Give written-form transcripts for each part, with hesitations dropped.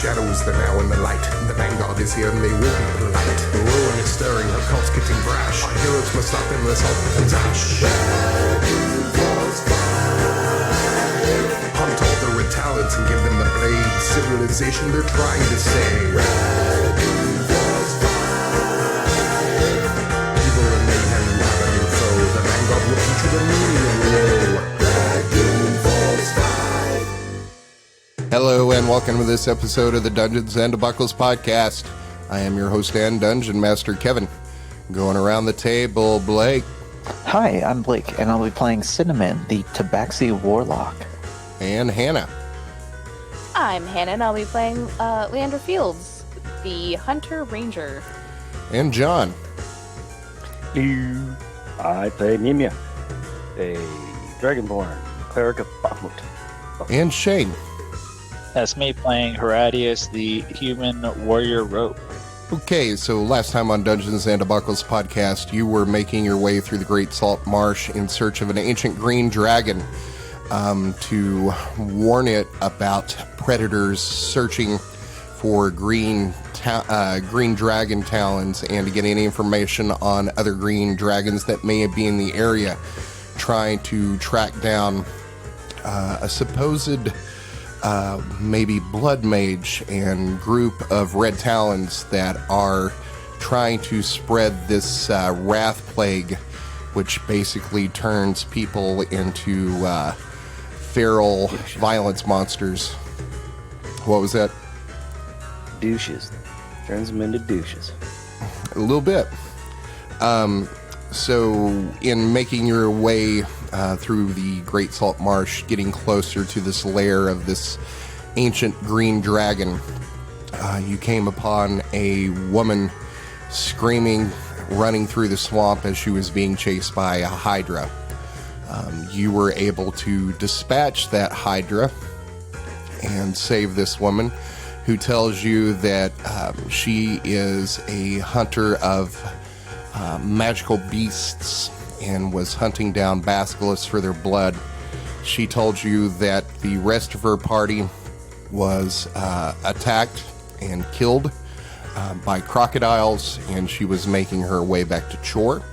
shadows, the now and the light. The vanguard is here and they will be polite. The ruin is stirring, her cult's getting brash. Our heroes must stop them, let's help them dash. Hunt all the red talents and give them the blade. Civilization they're trying to save. Evil and mayhem have a new foe. The vanguard will teach you the meaning of woe. Hello and welcome to this episode of the Dungeons and Debuckles podcast. I am your host and Dungeon Master Kevin. Going around the table, Blake. Hi, I'm Blake, and I'll be playing Cinnamon, the Tabaxi Warlock. And Hannah. I'm Hannah, and I'll be playing Leandre Fields, the Hunter Ranger. And John. I play Mjömjö, a Dragonborn, cleric of Bahamut. And Shane. That's me playing Horatius, the human warrior rogue. Okay, so last time on Dungeons and Debuckles podcast, you were making your way through the Great Salt Marsh in search of an ancient green dragon to warn it about predators searching for green dragon talons and to get any information on other green dragons that may be in the area, trying to track down a supposed maybe blood mage and group of red talons that are trying to spread this wrath plague, which basically turns people into feral violence monsters. What was that? Douches. Turns them into douches. A little bit. So in making your way through the Great Salt Marsh, getting closer to this lair of this ancient green dragon, you came upon a woman screaming, running through the swamp as she was being chased by a hydra. You were able to dispatch that hydra and save this woman, who tells you that she is a hunter of magical beasts and was hunting down basilisks for their blood. She told you that the rest of her party was attacked and killed by crocodiles, and she was making her way back to shore.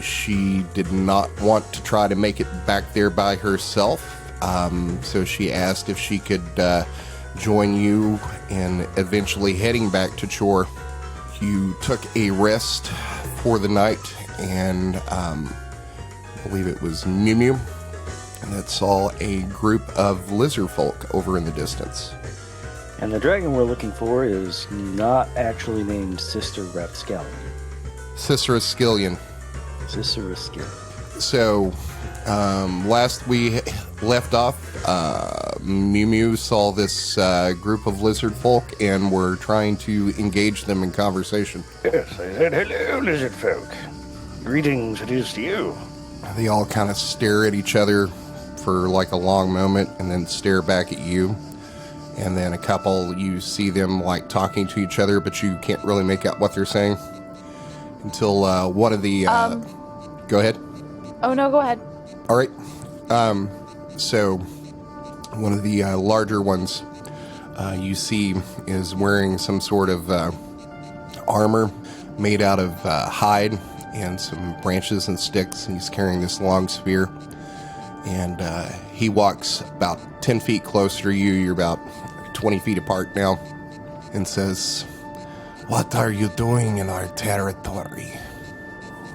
She did not want to try to make it back there by herself, so she asked if she could join you in eventually heading back to shore. You took a rest for the night, and I believe it was Mjömjö that saw a group of Lizardfolk over in the distance. And the dragon we're looking for is not actually named Sisyreskellion. Sisyreskellion. Sisyreskellion. So, last we left off, Mjömjö saw this group of Lizardfolk and were trying to engage them in conversation. Yes, I said, hello, Lizardfolk. Greetings it is to you. They all kind of stare at each other for like a long moment and then stare back at you. And then a couple, you see them like talking to each other, but you can't really make out what they're saying until one of the... Go ahead. Oh, no, go ahead. All right. So one of the larger ones you see is wearing some sort of armor made out of hide and some branches and sticks. He's carrying this long spear, and he walks about 10 feet closer to you. You're about 20 feet apart now, and says, "What are you doing in our territory?"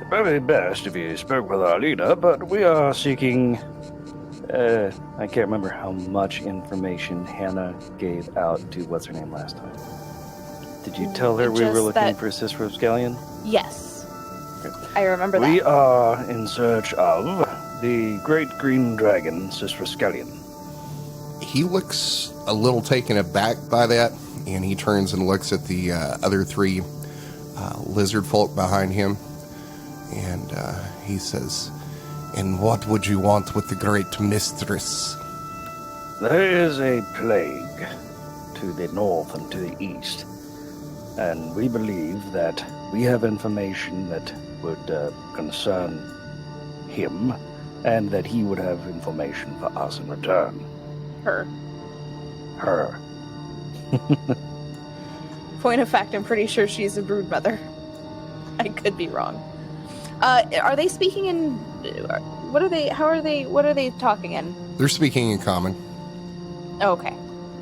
Probably best if you spoke with our leader, but we are seeking... I can't remember how much information Hannah gave out to what's-her-name last time. Did you tell her we were looking for Sisyreskellion? Yes. Okay. I remember that. We are in search of the great green dragon, Sisyreskellion. He looks a little taken aback by that, and he turns and looks at the other three Lizardfolk behind him, and he says, "And what would you want with the great mistress?" There is a plague to the north and to the east, and we believe that we have information that would concern him, and that he would have information for us in return. Her. Point of fact, I'm pretty sure she's a brood mother. I could be wrong. Are they speaking in... What are they talking in? They're speaking in common. Okay.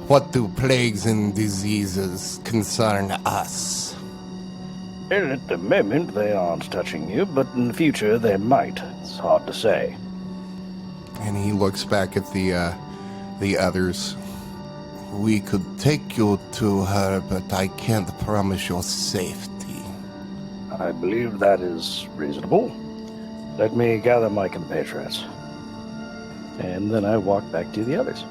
What do plagues and diseases concern us? And at the moment, they aren't touching you, but in the future, they might. It's hard to say. And he looks back at the others. We could take you to her, but I can't promise your safety. I believe that is reasonable. Let me gather my compatriots. And then I walk back to the others.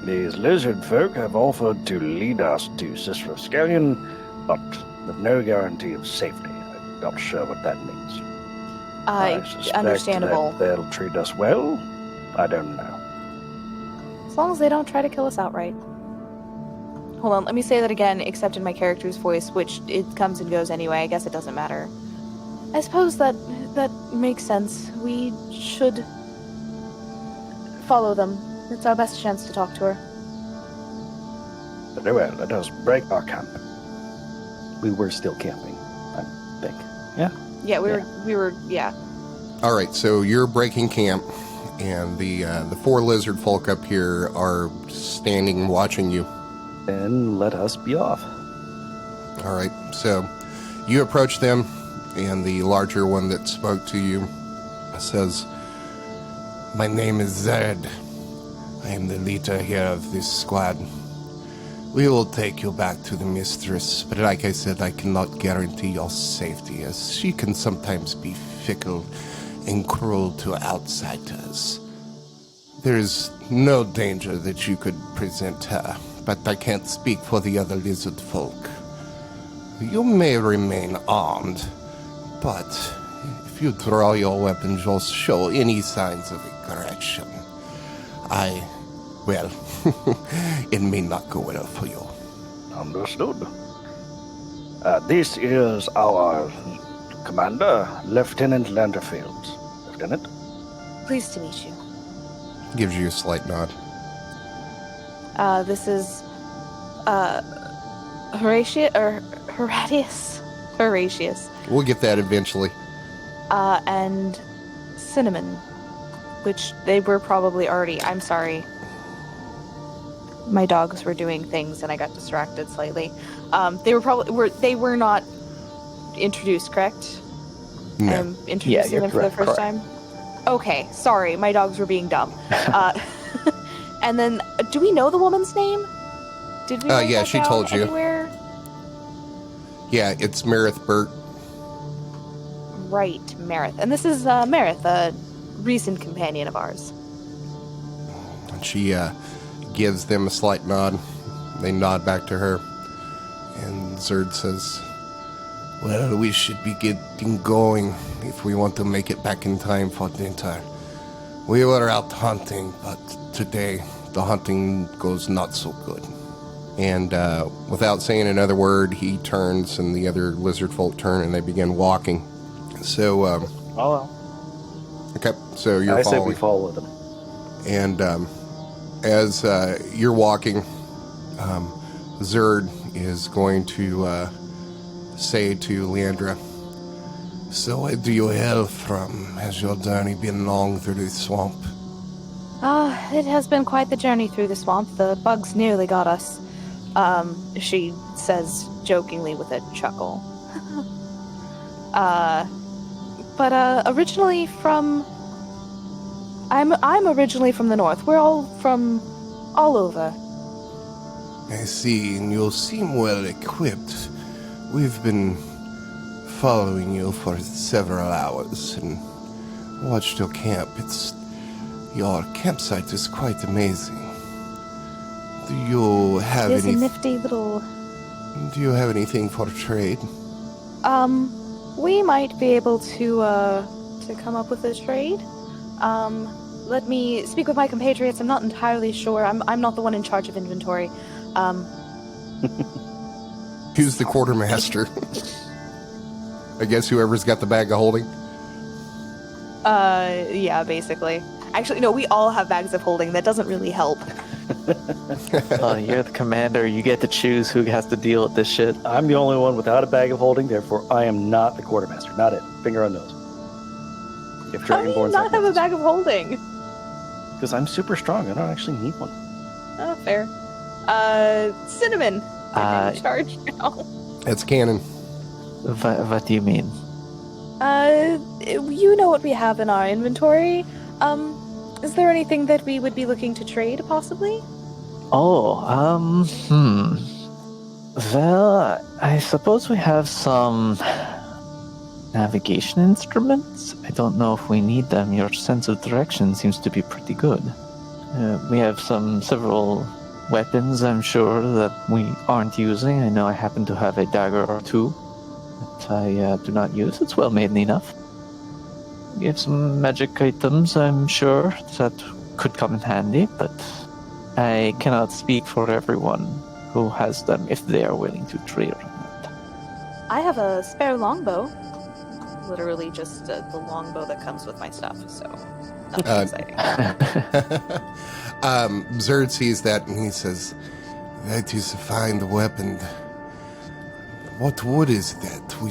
These Lizardfolk have offered to lead us to Sisyreskellion, but with no guarantee of safety. I'm not sure what that means. I suspect Understandable. that they'll treat us well. I don't know. As long as they don't try to kill us outright. Hold on, let me say that again, except in my character's voice, which it comes and goes anyway. I guess it doesn't matter. I suppose that makes sense. We should follow them. It's our best chance to talk to her. Very well, let us break our camp. We were still camping, I think. Yeah? Yeah, we were. All right, so you're breaking camp, and the 4 lizard folk up here are standing watching you. Then let us be off. All right, so you approach them, and the larger one that spoke to you says, "My name is Zed. I am the leader here of this squad. We will take you back to the mistress, but like I said, I cannot guarantee your safety, as she can sometimes be fickle and cruel to outsiders. There is no danger that you could present her, but I can't speak for the other lizard folk. You may remain armed, but if you draw your weapons or show any signs of aggression, well, it may not go well for you." Understood. This is our commander, Lieutenant Leandre. Lieutenant? Pleased to meet you. Gives you a slight nod. This is, Horatius? Horatius. We'll get that eventually. And Cinnamon, which they were probably already... I'm sorry. My dogs were doing things and I got distracted slightly. They were not introduced, correct? No. I'm introducing them for the first time. Okay, sorry, my dogs were being dumb. And then, do we know the woman's name? Did we? Yeah, she told you. Anywhere? Yeah, it's Marith Burt. Right, Marith. And this is Marith, a recent companion of ours. And she gives them a slight nod. They nod back to her. And Zerd says, "Well, we should be getting going if we want to make it back in time for dinner. We were out hunting, but today the hunting goes not so good." And without saying another word, he turns and the other lizard folk turn and they begin walking. So, okay, so you're I following. say we follow them. And as you're walking, Zerd is going to say to Leandre, "So where do you hail from? Has your journey been long through the swamp?" It has been quite the journey through the swamp. The bugs nearly got us. She says jokingly with a chuckle. But originally from... I'm originally from the north. We're all from all over. I see, and you seem well equipped. We've been following you for several hours and watched your camp. Your campsite is quite amazing. Do you have It is a nifty little... Do you have anything for trade? We might be able to come up with a trade. Let me speak with my compatriots. I'm not entirely sure. I'm not the one in charge of inventory. Who's the quartermaster? I guess whoever's got the bag of holding. Yeah, basically. Actually, no, we all have bags of holding. That doesn't really help. You're the commander. You get to choose who has to deal with this shit. I'm the only one without a bag of holding, therefore I am not the quartermaster. Not it. Finger on nose. If How do you Dragonborn's not have a bag of holding? Because I'm super strong. I don't actually need one. Oh, fair. Cinnamon. I'm in charge now. It's canon. What do you mean? You know what we have in our inventory. Is there anything that we would be looking to trade, possibly? Well, I suppose we have some navigation instruments. I don't know if we need them. Your sense of direction seems to be pretty good. We have several weapons, I'm sure, that we aren't using. I know I happen to have a dagger or two that I do not use. It's well made enough. We have some magic items, I'm sure, that could come in handy, but I cannot speak for everyone who has them if they are willing to trade or not. I have a spare longbow. Literally just the longbow that comes with my stuff, so nothing exciting. Zerd sees that and he says, "That is a fine weapon. What wood is that? We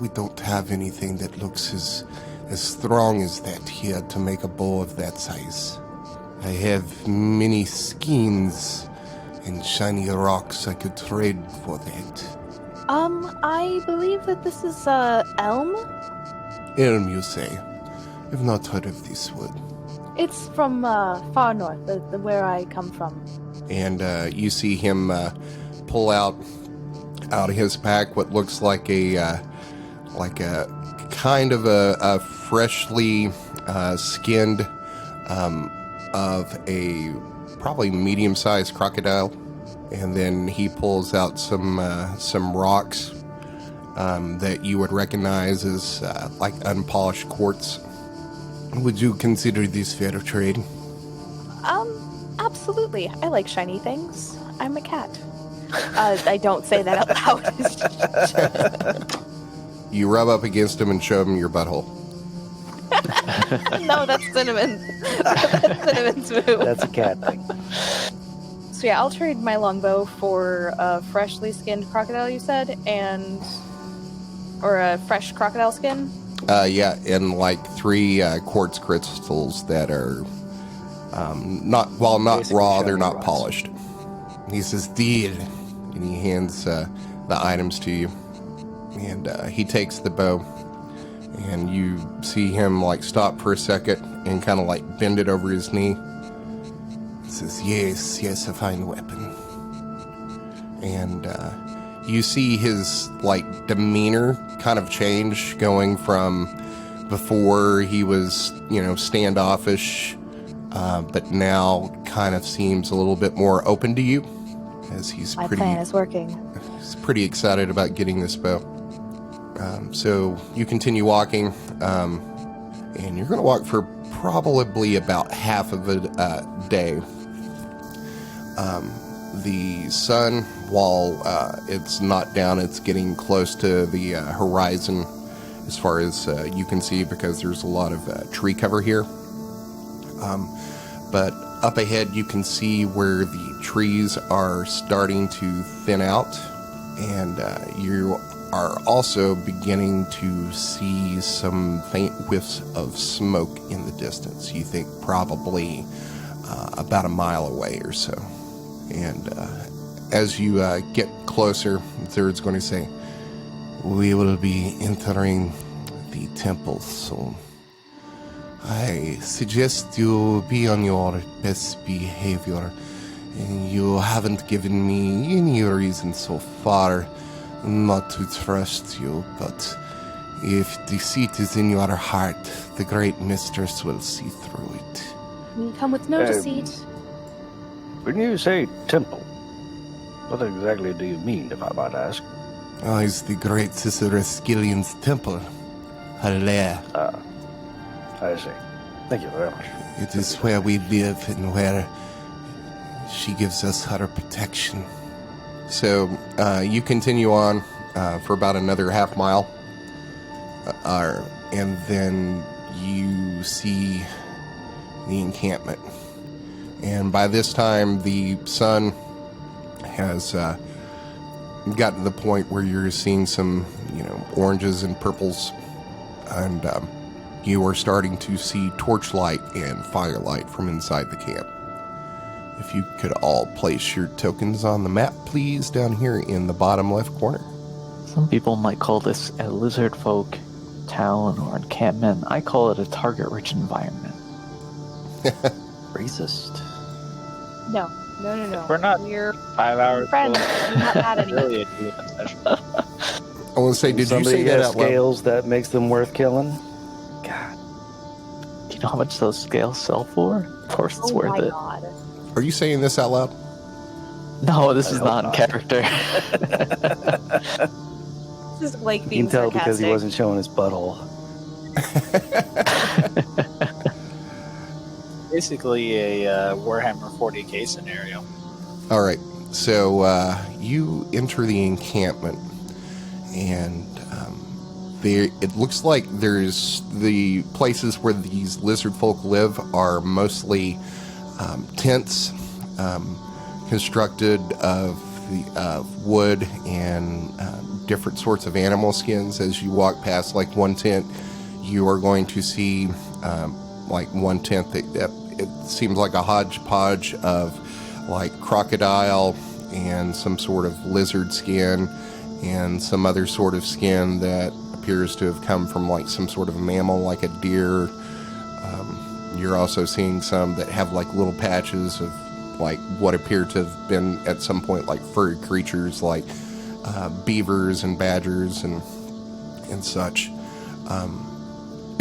don't have anything that looks as strong as that here to make a bow of that size. I have many skins and shiny rocks I could trade for that." I believe that this is elm. Elm, you say? I've not heard of this wood. It's from far north, where I come from. And you see him pull out of his pack what looks like a kind of a freshly skinned of a probably medium-sized crocodile, and then he pulls out some rocks that you would recognize as like unpolished quartz. Would you consider this fair trade? Absolutely. I like shiny things. I'm a cat. I don't say that out loud. You rub up against him and show him your butthole. No, that's Cinnamon. That's Cinnamon's move. That's a cat thing. So yeah, I'll trade my longbow for a freshly skinned crocodile, you said, or a fresh crocodile skin? Yeah, and like 3 quartz crystals that are not Basically raw, they're shiny not rocks. polished. He says, "Deal," and he hands the items to you. And he takes the bow, and you see him like stop for a second and kind of like bend it over his knee. He says, yes, a fine weapon. And you see his like demeanor kind of change, going from before he was, standoffish, but now kind of seems a little bit more open to you, as he's My plan is working. He's pretty excited about getting this bow. So you continue walking, and you're going to walk for probably about half of a day. The sun, while it's not down, it's getting close to the horizon as far as you can see, because there's a lot of tree cover here. But up ahead you can see where the trees are starting to thin out, and you are also beginning to see some faint whiffs of smoke in the distance. You think probably about a mile away or so. And as you get closer, Zerd's going to say, "We will be entering the temple soon. I suggest you be on your best behavior. And you haven't given me any reason so far not to trust you, but if deceit is in your heart, the great mistress will see through it." We come with no deceit. When you say temple, what exactly do you mean, if I might ask? It's the great Sisyreskillion's temple, her lair. I see. Thank you very much. It is where we live and where she gives us her protection. So you continue on for about another half mile, and then you see the encampment. And by this time, the sun has gotten to the point where you're seeing some, oranges and purples, and you are starting to see torchlight and firelight from inside the camp. If you could all place your tokens on the map, please, down here in the bottom left corner. Some people might call this a Lizardfolk town or encampment. I call it a target-rich environment. Racist. No. We're not We're 5 hours friends. below. We're not mad at Really you. a demon session. I want to say, did you Somebody say that has out loud? scales that makes them worth killing? God. Do you know how much those scales sell for? Of course it's Oh worth my it. god. Are you saying this out loud? No, this I is hope not in not. character. This is like You being can tell because he sarcastic. wasn't showing his butthole. Basically a Warhammer 40k scenario. All right, so you enter the encampment, and there it looks like there's the places where these lizard folk live are mostly tents constructed of the wood and different sorts of animal skins. As you walk past like one tent, you are going to see like one tent that it seems like a hodgepodge of like crocodile and some sort of lizard skin and some other sort of skin that appears to have come from like some sort of mammal like a deer. You're also seeing some that have like little patches of like what appear to have been at some point like furry creatures like beavers and badgers and such.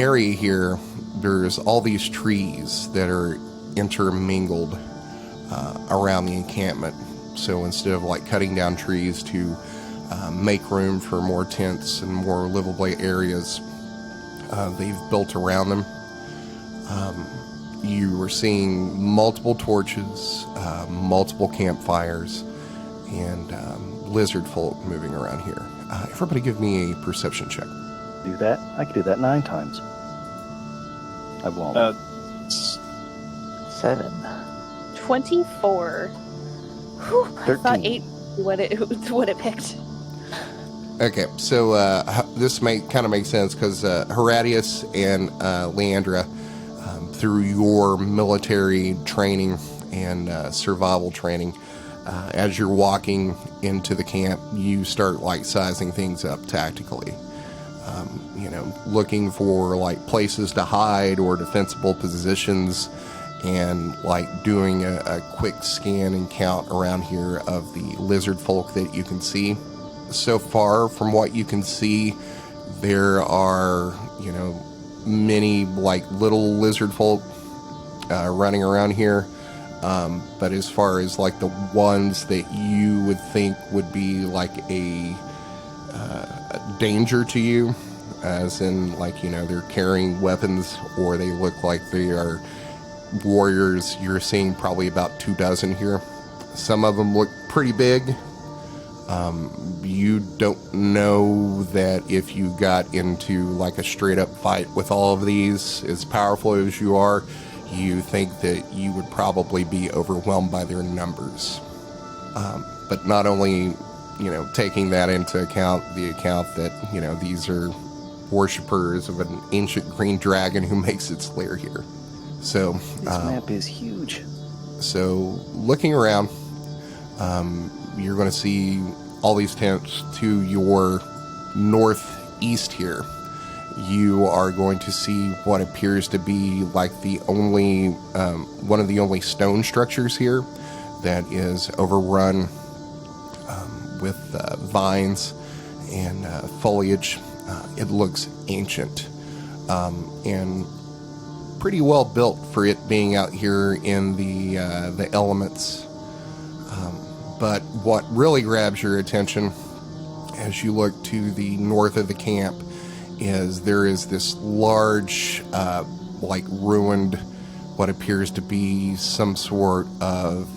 Area here, there's all these trees that are intermingled around the encampment. So instead of like cutting down trees to make room for more tents and more livable areas, they've built around them. You are seeing multiple torches, multiple campfires, and lizard folk moving around here. Everybody give me a perception check. Do that? I could do that 9 times. I won't. 7. 24. Whew, I 13. thought 8 what it picked. Okay, so this kind of makes sense because Horatius and Leandre, through your military training and survival training, as you're walking into the camp, you start like sizing things up tactically. Looking for like places to hide or defensible positions, and like doing a quick scan and count around here of the lizard folk that you can see. So far, from what you can see, there are, many like little lizard folk running around here. But as far as like the ones that you would think would be like a danger to you, as in like, they're carrying weapons or they look like they are warriors, you're seeing probably about 2 dozen here. Some of them look pretty big. You don't know that if you got into like a straight up fight with all of these, as powerful as you are, you think that you would probably be overwhelmed by their numbers. But not only, taking that into account, the account that, these are worshippers of an ancient green dragon who makes its lair here. So, This map is huge. so looking around, you're going to see all these tents to your northeast here. You are going to see what appears to be like the only, one of the only stone structures here that is overrun with vines and foliage. It looks ancient and pretty well built for it being out here in the elements. But what really grabs your attention as you look to the north of the camp is there is this large, like ruined, what appears to be some sort of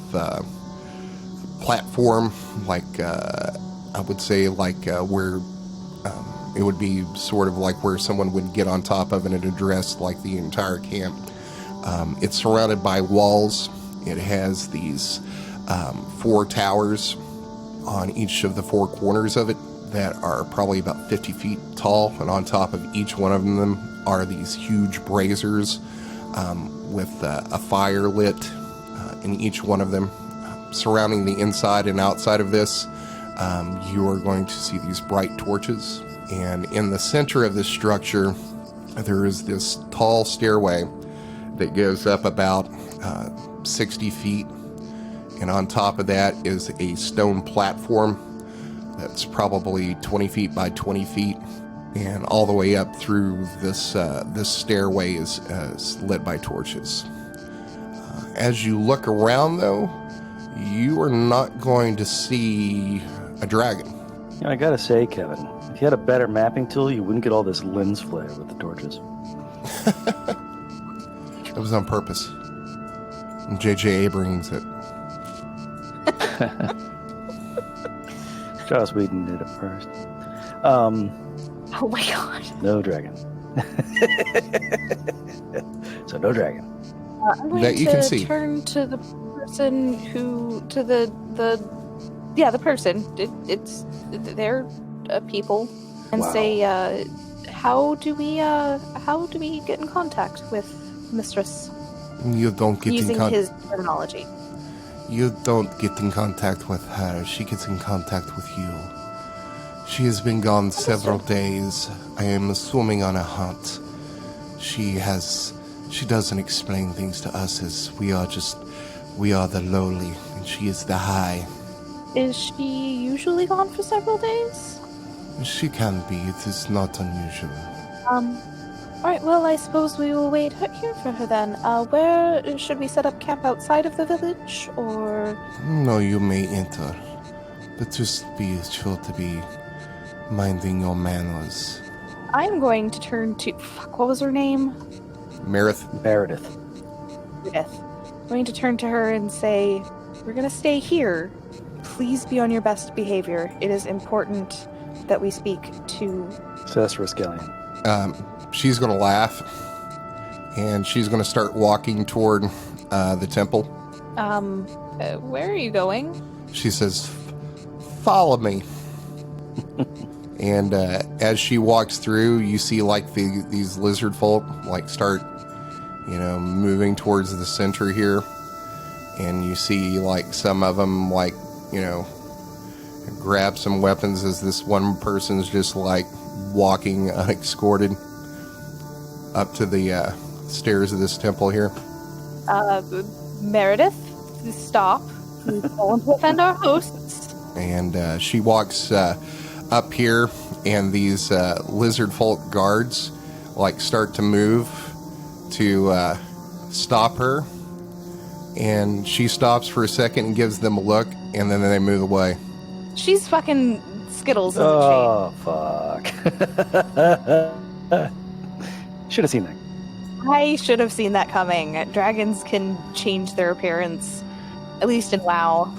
platform, like I would say like where it would be sort of like where someone would get on top of it and address like the entire camp. It's surrounded by walls It has these 4 towers on each of the 4 corners of it that are probably about 50 feet tall, and on top of each one of them are these huge braziers with a fire lit in each one of them. Surrounding the inside and outside of this, you are going to see these bright torches, and in the center of this structure there is this tall stairway that goes up about 60 feet, and on top of that is a stone platform that's probably 20 feet by 20 feet, and all the way up through this stairway is lit by torches. As you look around, though, you are not going to see a dragon. You know, I gotta say, Kevin, if you had a better mapping tool, you wouldn't get all this lens flare with the torches. It was on purpose. And J.J. Abrams it. Joss Whedon did it first. Oh my god. No dragon. So no dragon. I'm going That you to can see. turn to the person the person. They're people, and Wow. say, how do we get in contact with Mistress You don't get using in contact. his terminology? You don't get in contact with her. She gets in contact with you. She has been gone several days. I am assuming on a hunt. She doesn't explain things to us as we are the lowly, and she is the high. Is she usually gone for several days? She can be. It is not unusual. Alright, well, I suppose we will wait here for her then. Where should we set up camp, outside of the village, or? No, you may enter, but just be sure to be minding your manners. I'm going to turn to... Fuck, what was her name? Meredith. Meredith. Meredith. I'm going to turn to her and say, we're going to stay here. Please be on your best behavior. It is important that we speak to... Sisyreskellion. She's going to laugh, and she's going to start walking toward the temple. Where are you going? She says, "Follow me." And as she walks through, you see like these Lizardfolk like start, moving towards the center here, and you see like some of them like grab some weapons as this one person's just like walking unescorted up to the stairs of this temple here. Meredith, stop. We don't want to offend our hosts. And she walks up here, and these Lizardfolk guards like start to move to stop her, and she stops for a second and gives them a look, and then they move away. She's fucking Skittles, isn't Oh, fuck. Should have seen that. she? I should have seen that coming. Dragons can change their appearance, at least in WoW.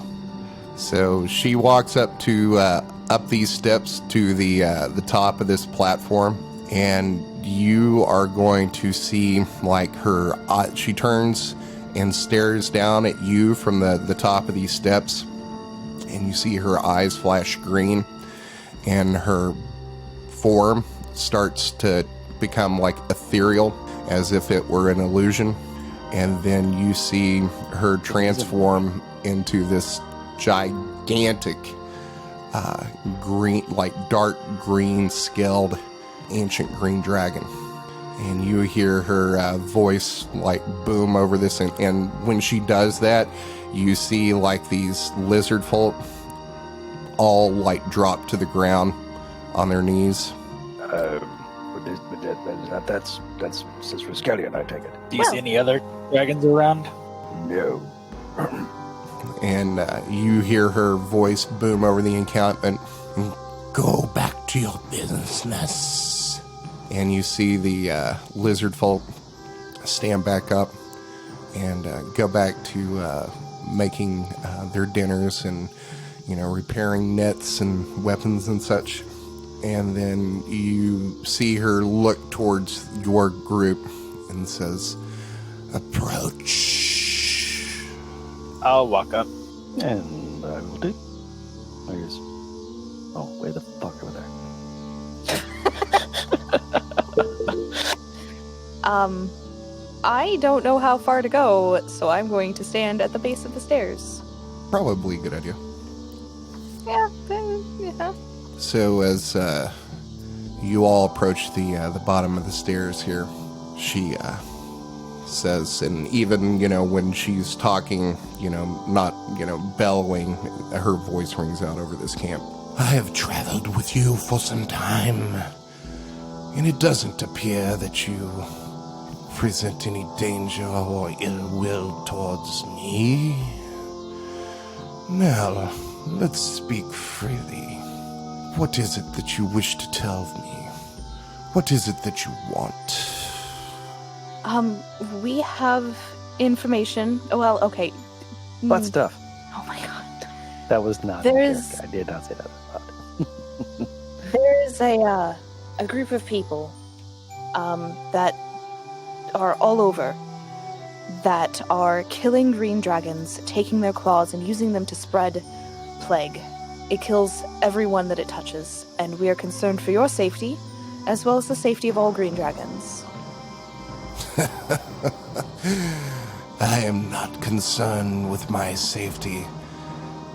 So she walks up to up these steps to the top of this platform, and you are going to see like her. She turns and stares down at you from the top of these steps, and you see her eyes flash green, and her form starts to become like ethereal, as if it were an illusion, and then you see her transform into this gigantic green, like dark green scaled ancient green dragon. And you hear her voice like boom over this, and when she does that, you see like these Lizardfolk all like drop to the ground on their knees. That's Sisyreskellion, I take it. Do you see any other dragons around? No. And you hear her voice boom over the encampment. Go back to your business. And you see the Lizardfolk stand back up and go back to making their dinners and, repairing nets and weapons and such. And then you see her look towards your group and says, "Approach." I'll walk up. And I will do. Where's... Oh, way the fuck over there. I don't know how far to go, so I'm going to stand at the base of the stairs. Probably a good idea. Yeah. So as you all approach the bottom of the stairs here, she says, and even, when she's talking, not, bellowing, her voice rings out over this camp. I have traveled with you for some time, and it doesn't appear that you present any danger or ill will towards me. Now, let's speak freely. What is it that you wish to tell me? What is it that you want? We have information. Well, okay. What stuff? Oh my god. That was not There's- I did not say that out loud. There is a group of people that are all over that are killing green dragons, taking their claws and using them to spread plague. It kills everyone that it touches, and we are concerned for your safety, as well as the safety of all green dragons. I am not concerned with my safety,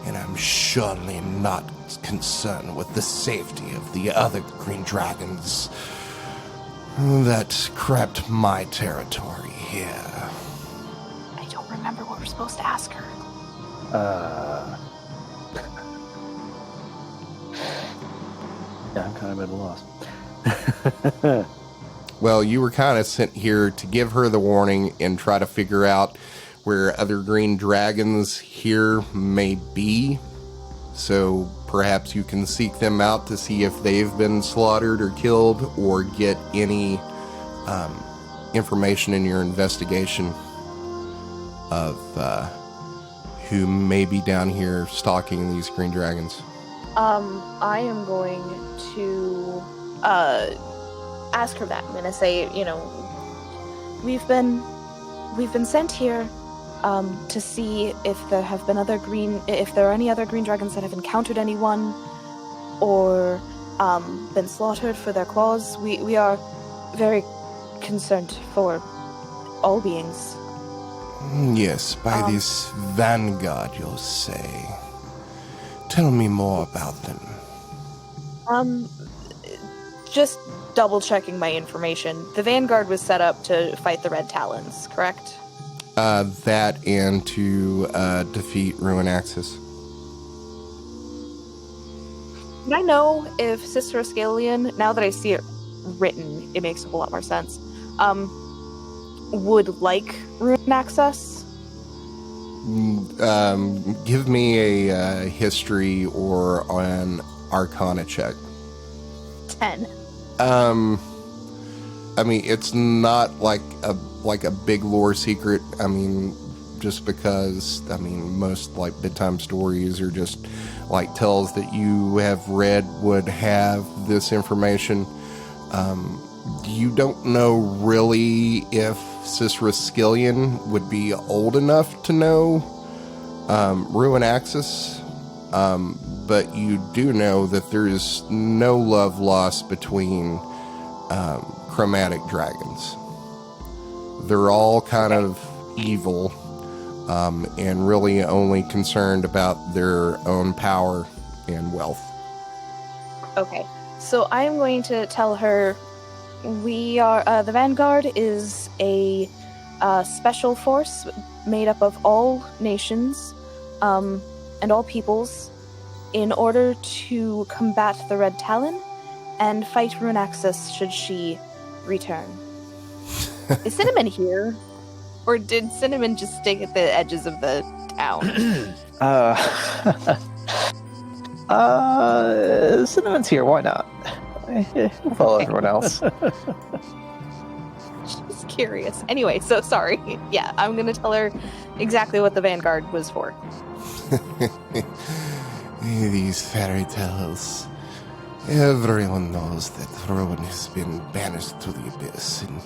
and I'm surely not concerned with the safety of the other green dragons that crept my territory here. I don't remember what we're supposed to ask her. Yeah, I'm kind of at a loss. Well, you were kind of sent here to give her the warning and try to figure out where other green dragons here may be. So perhaps you can seek them out to see if they've been slaughtered or killed, or get any information in your investigation of who may be down here stalking these green dragons. I am going to ask her that. I'm gonna say, we've been sent here to see if there have been if there are any other green dragons that have encountered anyone or been slaughtered for their claws. We are very concerned for all beings. Yes, by this vanguard, you'll say. Tell me more about them. Just double checking my information. The Vanguard was set up to fight the Red Talons, correct? That and to defeat Ruin Axis. Can I know if Sisyreskellion, now that I see it written, it makes a whole lot more sense, would like Ruin Access? Give me a history or an Arcana check. 10. I mean, it's not like a big lore secret. I mean, just because, most bedtime stories are just tales that you have read would have this information. You don't know really if Sisyreskellion would be old enough to know Ruin Axis, but you do know that there is no love lost between chromatic dragons. They're all kind of evil, and really only concerned about their own power and wealth. Okay, so I'm going to tell her we are, the Vanguard is a special force made up of all nations and all peoples in order to combat the Red Talon and fight Ruin Axis should she return. Is Cinnamon here? Or did Cinnamon just stay at the edges of the town? Cinnamon's here, why not? We'll follow everyone else. Just curious. Anyway, so sorry. Yeah, I'm gonna tell her exactly what the Vanguard was for. These fairy tales. Everyone knows that Ruin has been banished to the abyss, and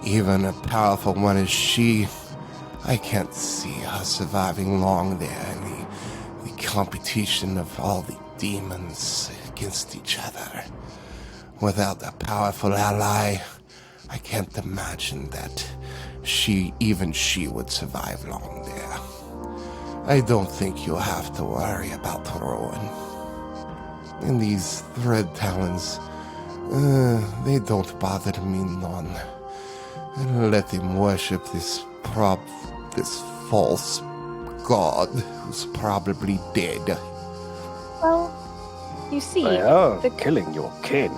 even a powerful one as she I can't see us surviving long there in the competition of all the demons against each other. Without a powerful ally, I can't imagine that she would survive long there. I don't think you'll have to worry about Rowan. And these red talons, they don't bother me none. Let him worship this false god who's probably dead. Well, you see, They are killing your kin.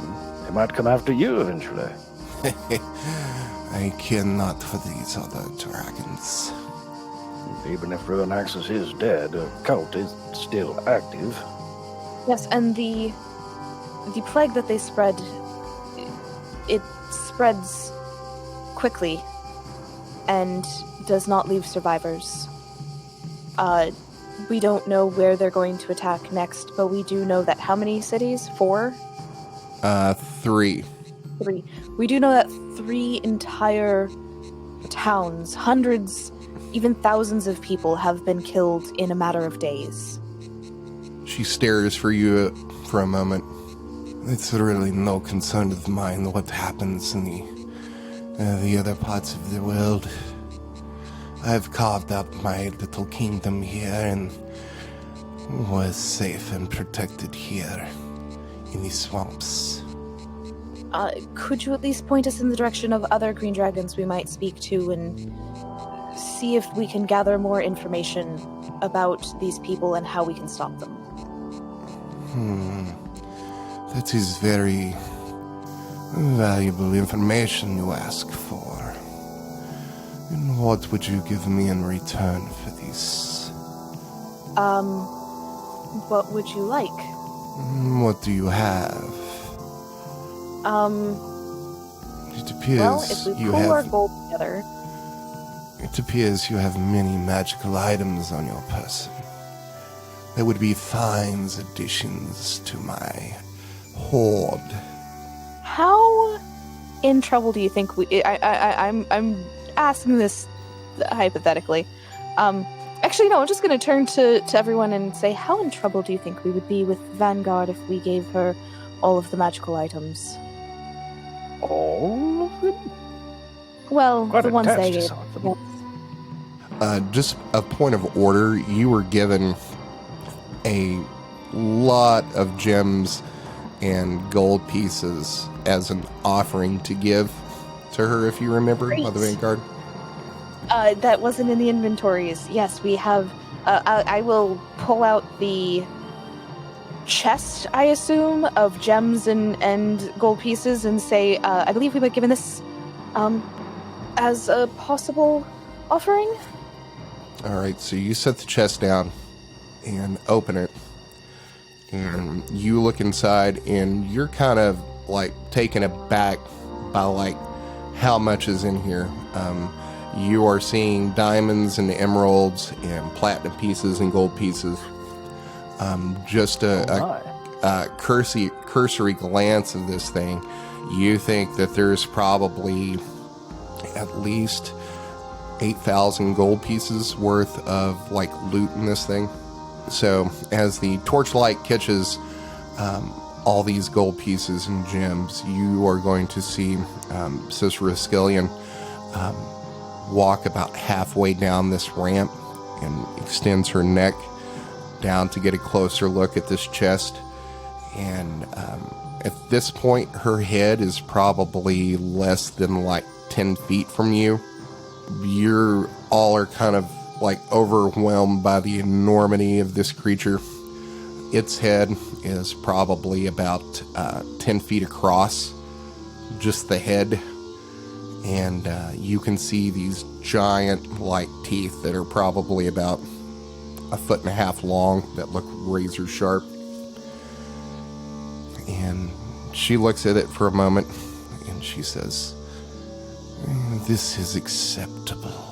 They might come after you eventually. I care not for these other dragons. Even if Ruinaxis is dead, the cult is still active. yes, and the plague that they spread, it spreads quickly and does not leave survivors. We don't know where they're going to attack next, but we do know that how many cities? 4? 3. 3. We do know that 3 entire towns, hundreds, even thousands of people have been killed in a matter of days. She stares for you for a moment. It's really no concern of mine what happens in the other parts of the world. I've carved out my little kingdom here and was safe and protected here in the swamps. Could you at least point us in the direction of other green dragons we might speak to and see if we can gather more information about these people and how we can stop them? That is very valuable information you ask for. And what would you give me in return for this? What would you like? What do you have? It appears Well, if we you pull our have. gold together, It appears you have many magical items on your person. That would be fine additions to my hoard. how in trouble do you think we? I'm asking this hypothetically. Actually, no. I'm just going to turn to everyone and say, how in trouble do you think we would be with Vanguard if we gave her all of the magical items? All of them? Well, Quite the ones they attached to gave. some of them. Yes. Just a point of order, you were given a lot of gems and gold pieces as an offering to give to her, if you remember, by the Great. Vanguard. That wasn't in the inventories. Yes, we have. I will pull out the chest, I assume, of gems and gold pieces and say, I believe we were given this as a possible offering. All right, so you set the chest down and open it, and you look inside, and you're kind of like taken aback by like how much is in here. You are seeing diamonds and emeralds and platinum pieces and gold pieces. Just a cursory glance of this thing, you think that there's probably at least 8,000 gold pieces worth of like loot in this thing. So as the torchlight catches all these gold pieces and gems, you are going to see Sisyreskellion walk about halfway down this ramp and extends her neck down to get a closer look at this chest. And at this point, her head is probably less than like 10 feet from you. You're all are kind of like overwhelmed by the enormity of this creature. Its head is probably about 10 feet across, just the head. And you can see these giant like teeth that are probably about 1.5 feet long that look razor sharp. And she looks at it for a moment and she says, "This is acceptable.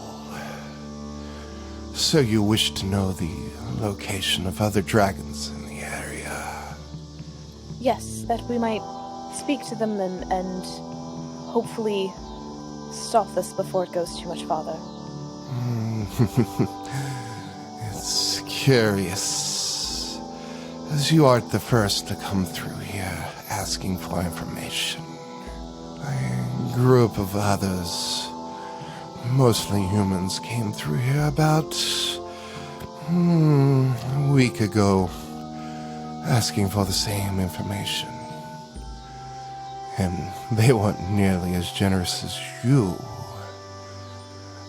So you wish to know the location of other dragons in the area?" Yes, that we might speak to them and hopefully stop this before it goes too much farther. It's curious, as you aren't the first to come through here asking for information. A group of others, mostly humans, came through here about a week ago, asking for the same information. And they weren't nearly as generous as you.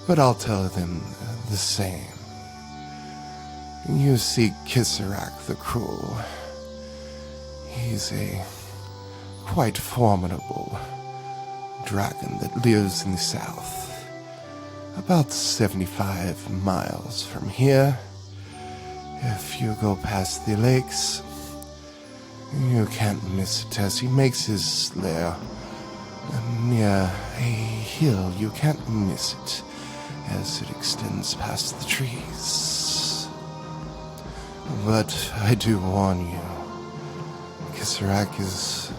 But I'll tell them the same. You seek Sisyreskellion the Cruel. He's a quite formidable dragon that lives in the south, about 75 miles from here. If you go past the lakes, you can't miss it as he makes his lair near a hill. You can't miss it as it extends past the trees. But I do warn you, Sisyreskellion is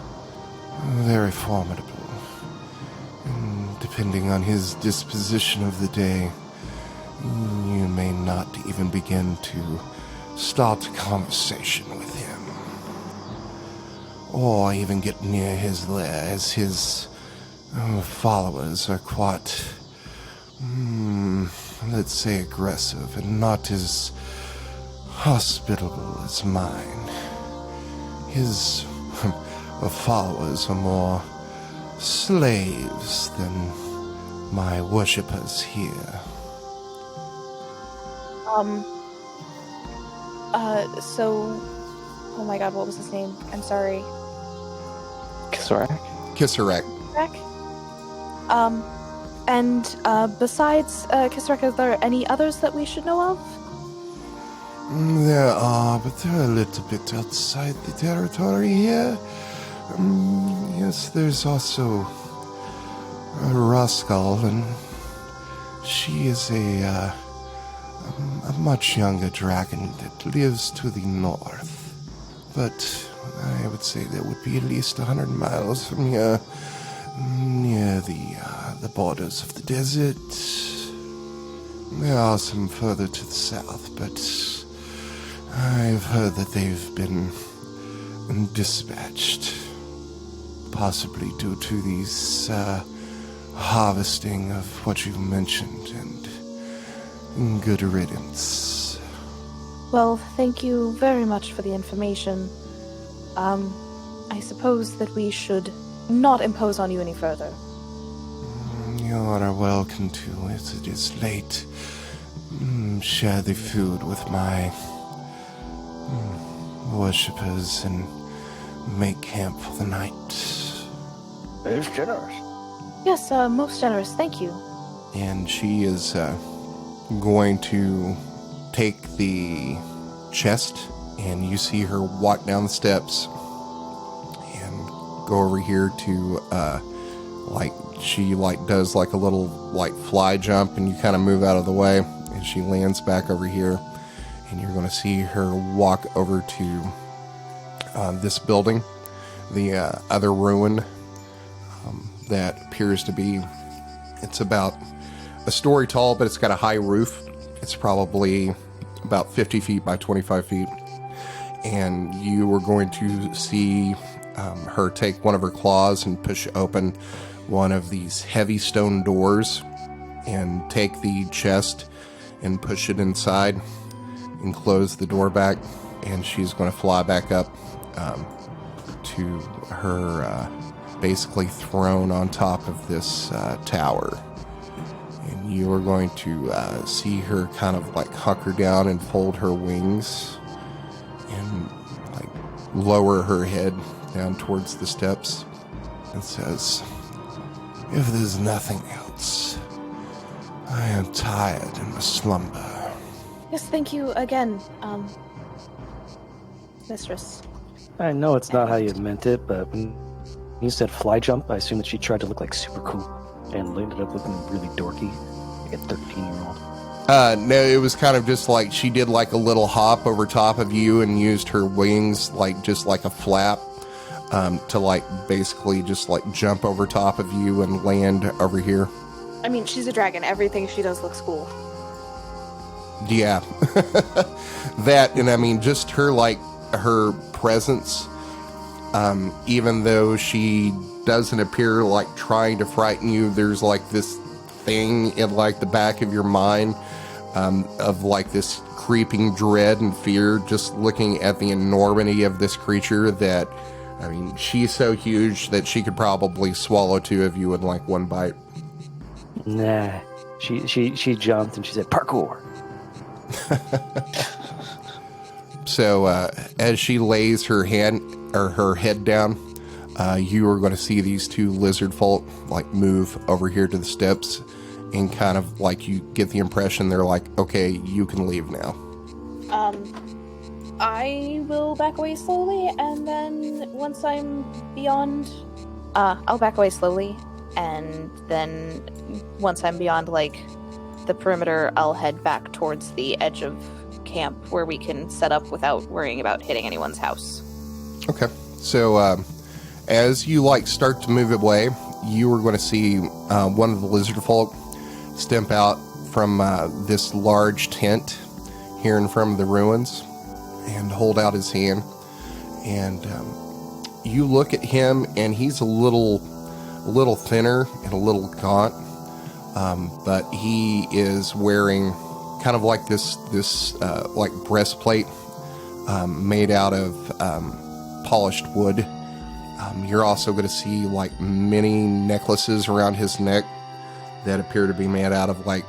very formidable. And depending on his disposition of the day, you may not even begin to start a conversation with him, or even get near his lair, as his followers are quite, let's say, aggressive and not as hospitable as mine. His followers are more slaves than my worshippers here. Oh my god, what was his name? I'm sorry. Sisyreskellion. And besides Sisyreskellion, are there any others that we should know of? There are, but they're a little bit outside the territory here. Yes, there's also Rascal, and she is a much younger dragon that lives to the north. But I would say that would be at least 100 miles from here, near the borders of the desert. There are some further to the south, but I've heard that they've been dispatched, possibly due to these harvesting of what you've mentioned, and good riddance. Well, thank you very much for the information. I suppose that we should not impose on you any further. You are welcome to, as it is late. Share the food with my worshippers and make camp for the night. It's generous. Yes, most generous, thank you. And she is going to take the chest, and you see her walk down the steps and go over here to she does like a little fly jump, and you kind of move out of the way, and she lands back over here, and you're going to see her walk over to this building, the other ruin that appears to be, it's about a story tall, but it's got a high roof. It's probably about 50 feet by 25 feet. And you are going to see her take one of her claws and push open one of these heavy stone doors and take the chest and push it inside and close the door back. And she's going to fly back up to her basically throne on top of this tower. And you are going to see her kind of hunker down and fold her wings and lower her head down towards the steps. It says, "If there's nothing else, I am tired and must slumber." Yes, thank you again, Mistress. I know it's not how you meant it, but when you said fly jump, I assumed that she tried to look super cool and ended up looking really dorky, like a 13-year-old. No, it was kind of just she did a little hop over top of you and used her wings just like a flap to basically just jump over top of you and land over here. I mean, she's a dragon. Everything she does looks cool. Yeah. That, and I mean, just her, like, her presence, even though she doesn't appear like trying to frighten you, there's like this thing in like the back of your mind of like this creeping dread and fear just looking at the enormity of this creature that, I mean, she's so huge that she could probably swallow two of you in like one bite. Nah. She jumped and she said, parkour. So as she lays her head down, you are going to see these two Lizardfolk like move over here to the steps, and kind of like you get the impression they're like, okay, you can leave now. I will back away slowly, and then once I'm beyond, I'll back away slowly, and then once I'm beyond like the perimeter, I'll head back towards the edge of camp where we can set up without worrying about hitting anyone's house. Okay. So as you like start to move away, you are going to see one of the Lizardfolk step out from this large tent here in front of the ruins and hold out his hand. And you look at him, and he's a little thinner and a little gaunt, but he is wearing kind of like this like breastplate made out of polished wood. You're also going to see like many necklaces around his neck that appear to be made out of like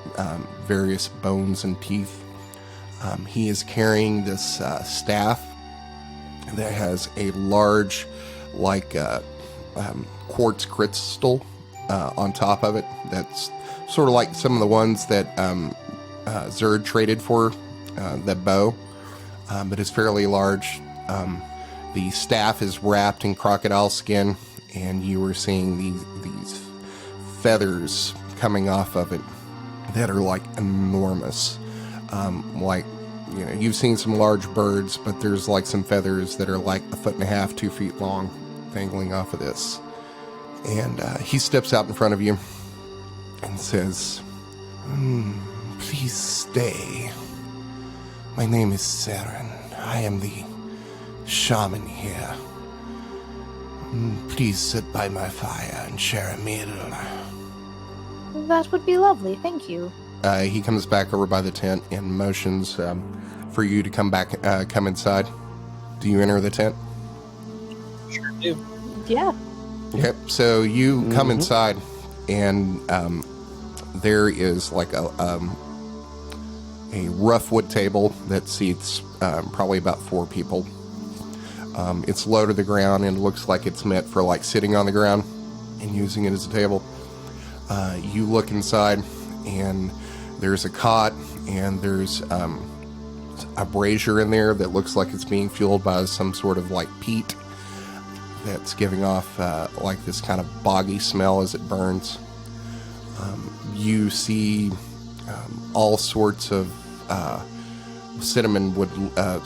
various bones and teeth. He is carrying this staff that has a large like quartz crystal on top of it. That's sort of like some of the ones that Zerd traded for that bow, but it's fairly large. The staff is wrapped in crocodile skin, and you are seeing these feathers coming off of it that are like enormous. Like, you know, you've seen some large birds, but there's like some feathers that are like 1.5 feet, 2 feet long, dangling off of this. And he steps out in front of you and says, "Please stay. My name is Saren. I am the shaman here. Please sit by my fire and share a meal." That would be lovely, thank you. He comes back over by the tent and motions for you to come inside. Do you enter the tent? Sure do. Yeah. Okay, so you come inside, and there is like a rough wood table that seats probably about 4 people. It's low to the ground and looks like it's meant for like sitting on the ground and using it as a table. You look inside, and there's a cot, and there's a brazier in there that looks like it's being fueled by some sort of like peat that's giving off like this kind of boggy smell as it burns. You see all sorts of Cinnamon would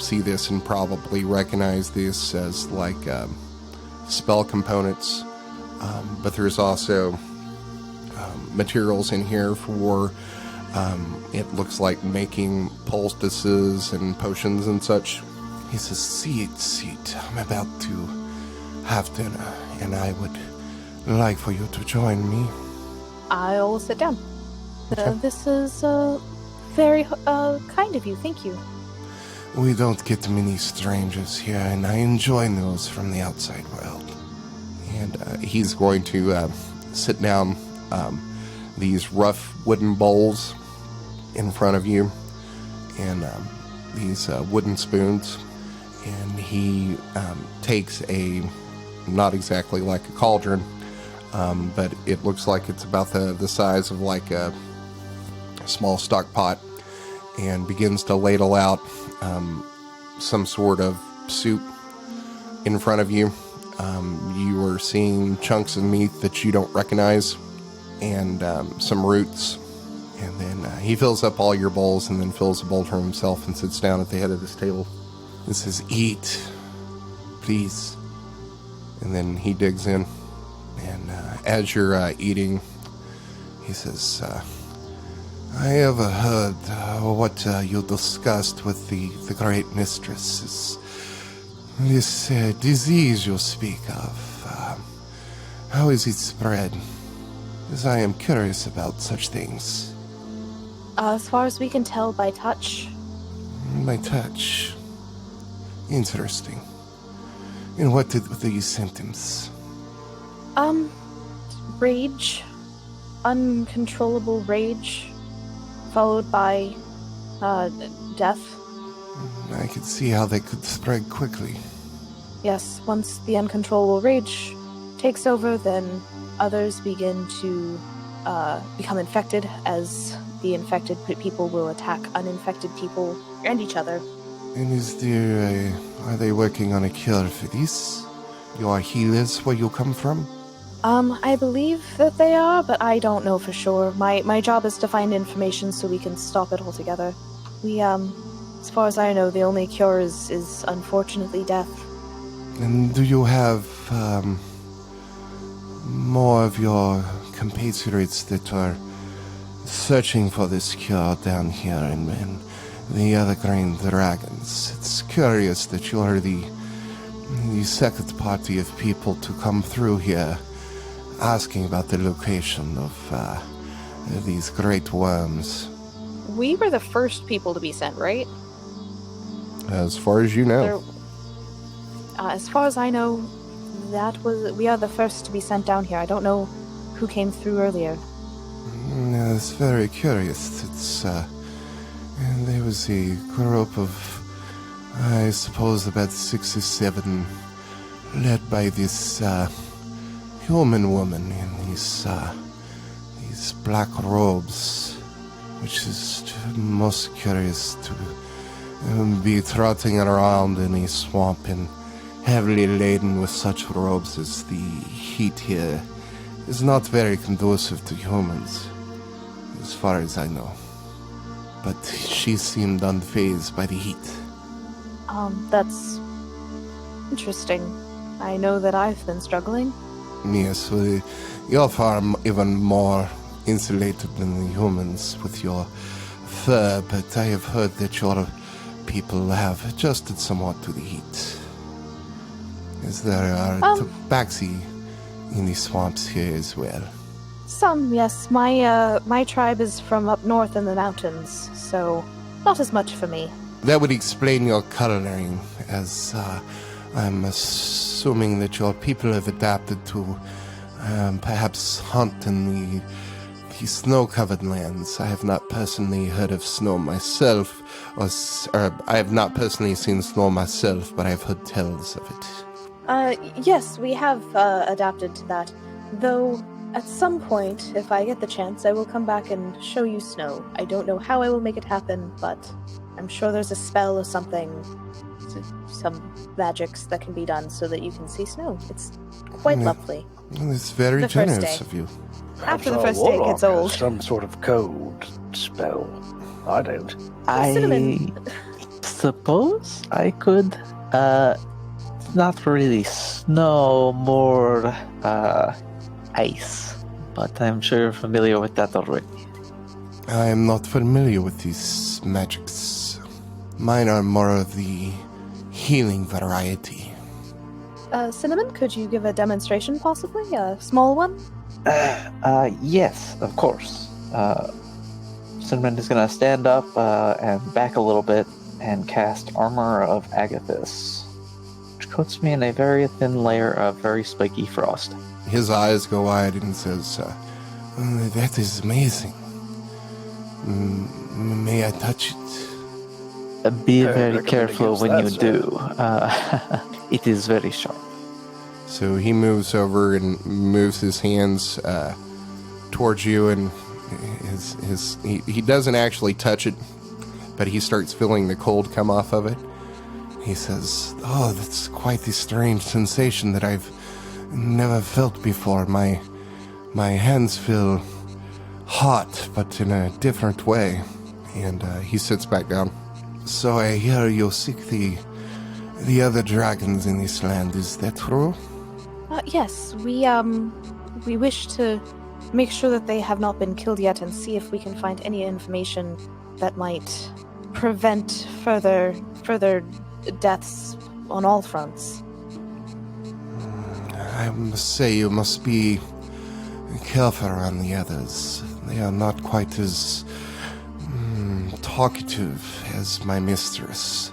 see this and probably recognize this as like spell components, but there's also materials in here for it looks like making poultices and potions and such. He says, sit, I'm about to have dinner, and I would like for you to join me. I'll sit down. Okay. This is very kind of you, thank you. We don't get many strangers here, and I enjoy those from the outside world. And he's going to sit down these rough wooden bowls in front of you, and these wooden spoons, and he takes a, not exactly like a cauldron, but it looks like it's about the size of like a small stock pot, and begins to ladle out some sort of soup in front of you. You are seeing chunks of meat that you don't recognize, and some roots. And then he fills up all your bowls, and then fills a bowl for himself and sits down at the head of this table. He says, eat, please. And then he digs in, and as you're eating, he says, I have heard what you discussed with the Great Mistress. This disease you speak of. How is it spread? As I am curious about such things. As far as we can tell by touch. By touch. Interesting. And what did these symptoms? Rage. Uncontrollable rage. Followed by, death. I could see how they could spread quickly. Yes, once the uncontrollable rage takes over, then others begin to become infected, as the infected people will attack uninfected people and each other. And are they working on a cure for this? Your healers where you come from? I believe that they are, but I don't know for sure. My job is to find information so we can stop it altogether. We, as far as I know, the only cure is unfortunately death. And do you have, more of your compatriots that are searching for this cure down here in the other green dragons? It's curious that you're the second party of people to come through here asking about the location of these great worms. We were the first people to be sent, right? As far as you know. As far as I know, we are the first to be sent down here. I don't know who came through earlier. It's very curious. And there was a group of, I suppose, about 6 or 7, led by this human woman in these black robes, which is most curious to be trotting around in a swamp and heavily laden with such robes, as the heat here is not very conducive to humans, as far as I know. But she seemed unfazed by the heat. That's interesting. I know that I've been struggling. Yes, well, you're far even more insulated than the humans with your fur, but I have heard that your people have adjusted somewhat to the heat. As there are Tabaxi in the swamps here as well. Some, yes. My tribe is from up north in the mountains, so not as much for me. That would explain your coloring, as I'm assuming that your people have adapted to perhaps hunt in the snow-covered lands. I have not personally heard of snow myself, or I have not personally seen snow myself, but I've heard tales of it. Yes, we have adapted to that. Though, at some point, if I get the chance, I will come back and show you snow. I don't know how I will make it happen, but I'm sure there's a spell or something, some magics that can be done so that you can see snow. It's quite lovely. It's very generous of you. After the first day it gets old. Some sort of code spell. I don't. I suppose I could. Not really snow, more ice. But I'm sure you're familiar with that already. I am not familiar with these magics. Mine are more of the healing variety. Cinnamon, could you give a demonstration, possibly? A small one? Yes, of course. Cinnamon is gonna stand up and back a little bit and cast Armor of Agathis, which coats me in a very thin layer of very spiky frost. His eyes go wide and says, that is amazing. May I touch it? Be very careful when you do. It is very sharp. So he moves over and moves his hands towards you, and he doesn't actually touch it, but he starts feeling the cold come off of it. He says, "Oh, that's quite a strange sensation that I've never felt before. My hands feel hot, but in a different way." And he sits back down. "So I hear you seek the other dragons in this land. Is that true?" Yes, we wish to make sure that they have not been killed yet and see if we can find any information that might prevent further deaths on all fronts. I must say you must be careful around the others. They are not quite as talkative as my mistress.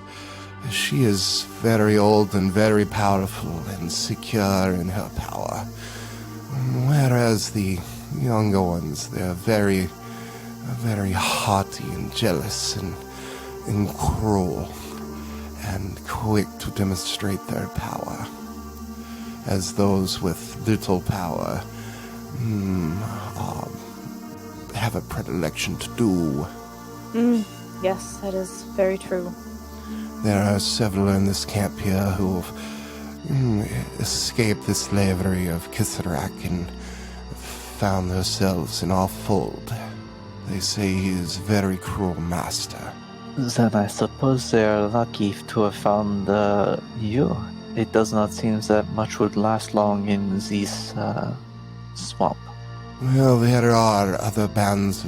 She is very old and very powerful and secure in her power. Whereas the younger ones, they're very haughty and jealous and cruel and quick to demonstrate their power. As those with little power have a predilection to do. Yes, that is very true. There are several in this camp here who have escaped the slavery of Sisyrak and found themselves in our fold. They say he is a very cruel master. Then I suppose they are lucky to have found you. It does not seem that much would last long in this swamp. Well, there are other bands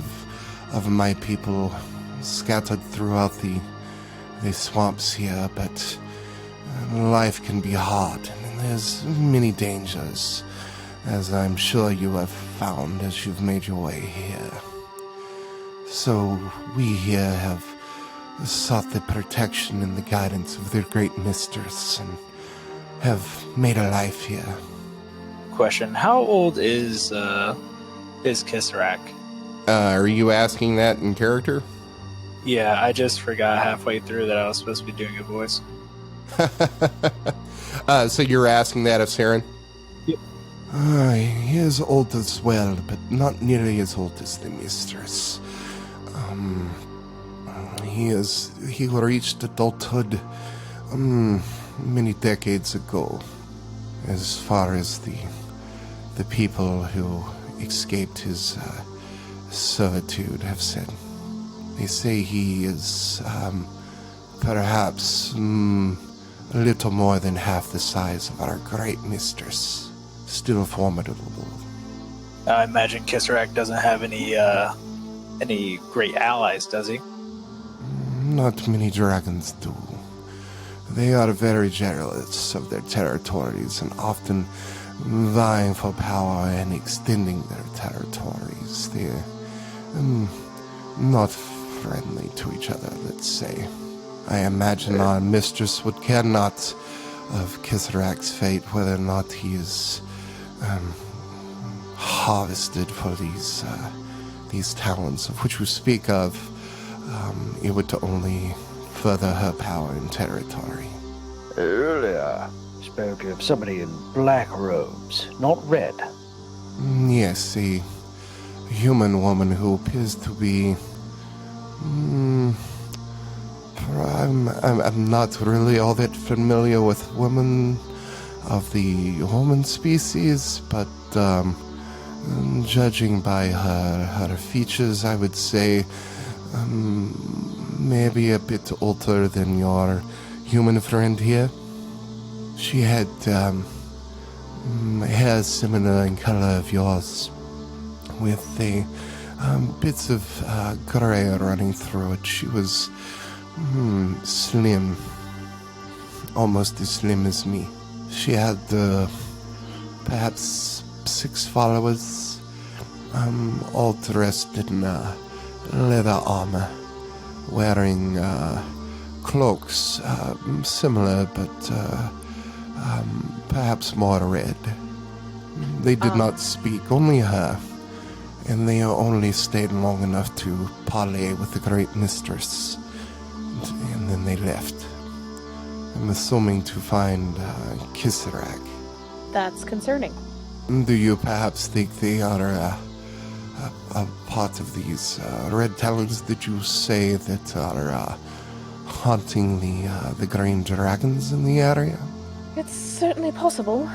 of my people scattered throughout the swamps here, but life can be hard, and there's many dangers, as I'm sure you have found as you've made your way here. So we here have sought the protection and the guidance of their great mistress, and have made a life here. Question: how old is Sisyrak? Are you asking that in character? Yeah, I just forgot halfway through that I was supposed to be doing a voice. So you're asking that of Saren? Yep. He is old as well, but not nearly as old as the mistress. He reached adulthood many decades ago. As far as the people who escaped his servitude have said. They say he is perhaps a little more than half the size of our great mistress. Still formidable. I imagine Sisyrak doesn't have any great allies, does he? Not many dragons do. They are very jealous of their territories and often vying for power and extending their territories. They're not friendly to each other, let's say. I imagine our mistress would care not of Sisyrak's fate, whether or not he is harvested for these talents of which we speak of. It would only further her power and territory. Earlier, spoke of somebody in black robes, not red. Yes, a human woman who appears to be... I'm not really all that familiar with women of the human species, but judging by her features, I would say maybe a bit older than your human friend here. She had hair similar in color of yours, with the bits of gray running through it. She was slim, almost as slim as me. She had perhaps 6 followers, all dressed in leather armor, wearing cloaks similar but perhaps more red. They did not speak, only her, and they only stayed long enough to parley with the great mistress, and then they left. I'm assuming to find Sisyrak. That's concerning. Do you perhaps think they are a part of these red talons that you say that are haunting the green dragons in the area? It's certainly possible.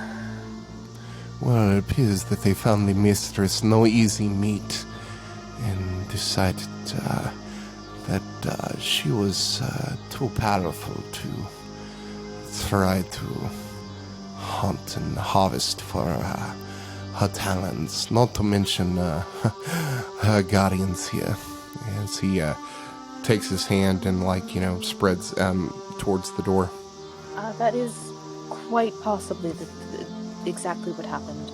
Well, it appears that they found the mistress no easy meat and decided that she was too powerful to try to hunt and harvest for her talents, not to mention her guardians here. As he takes his hand and, spreads towards the door. That is quite possibly exactly what happened.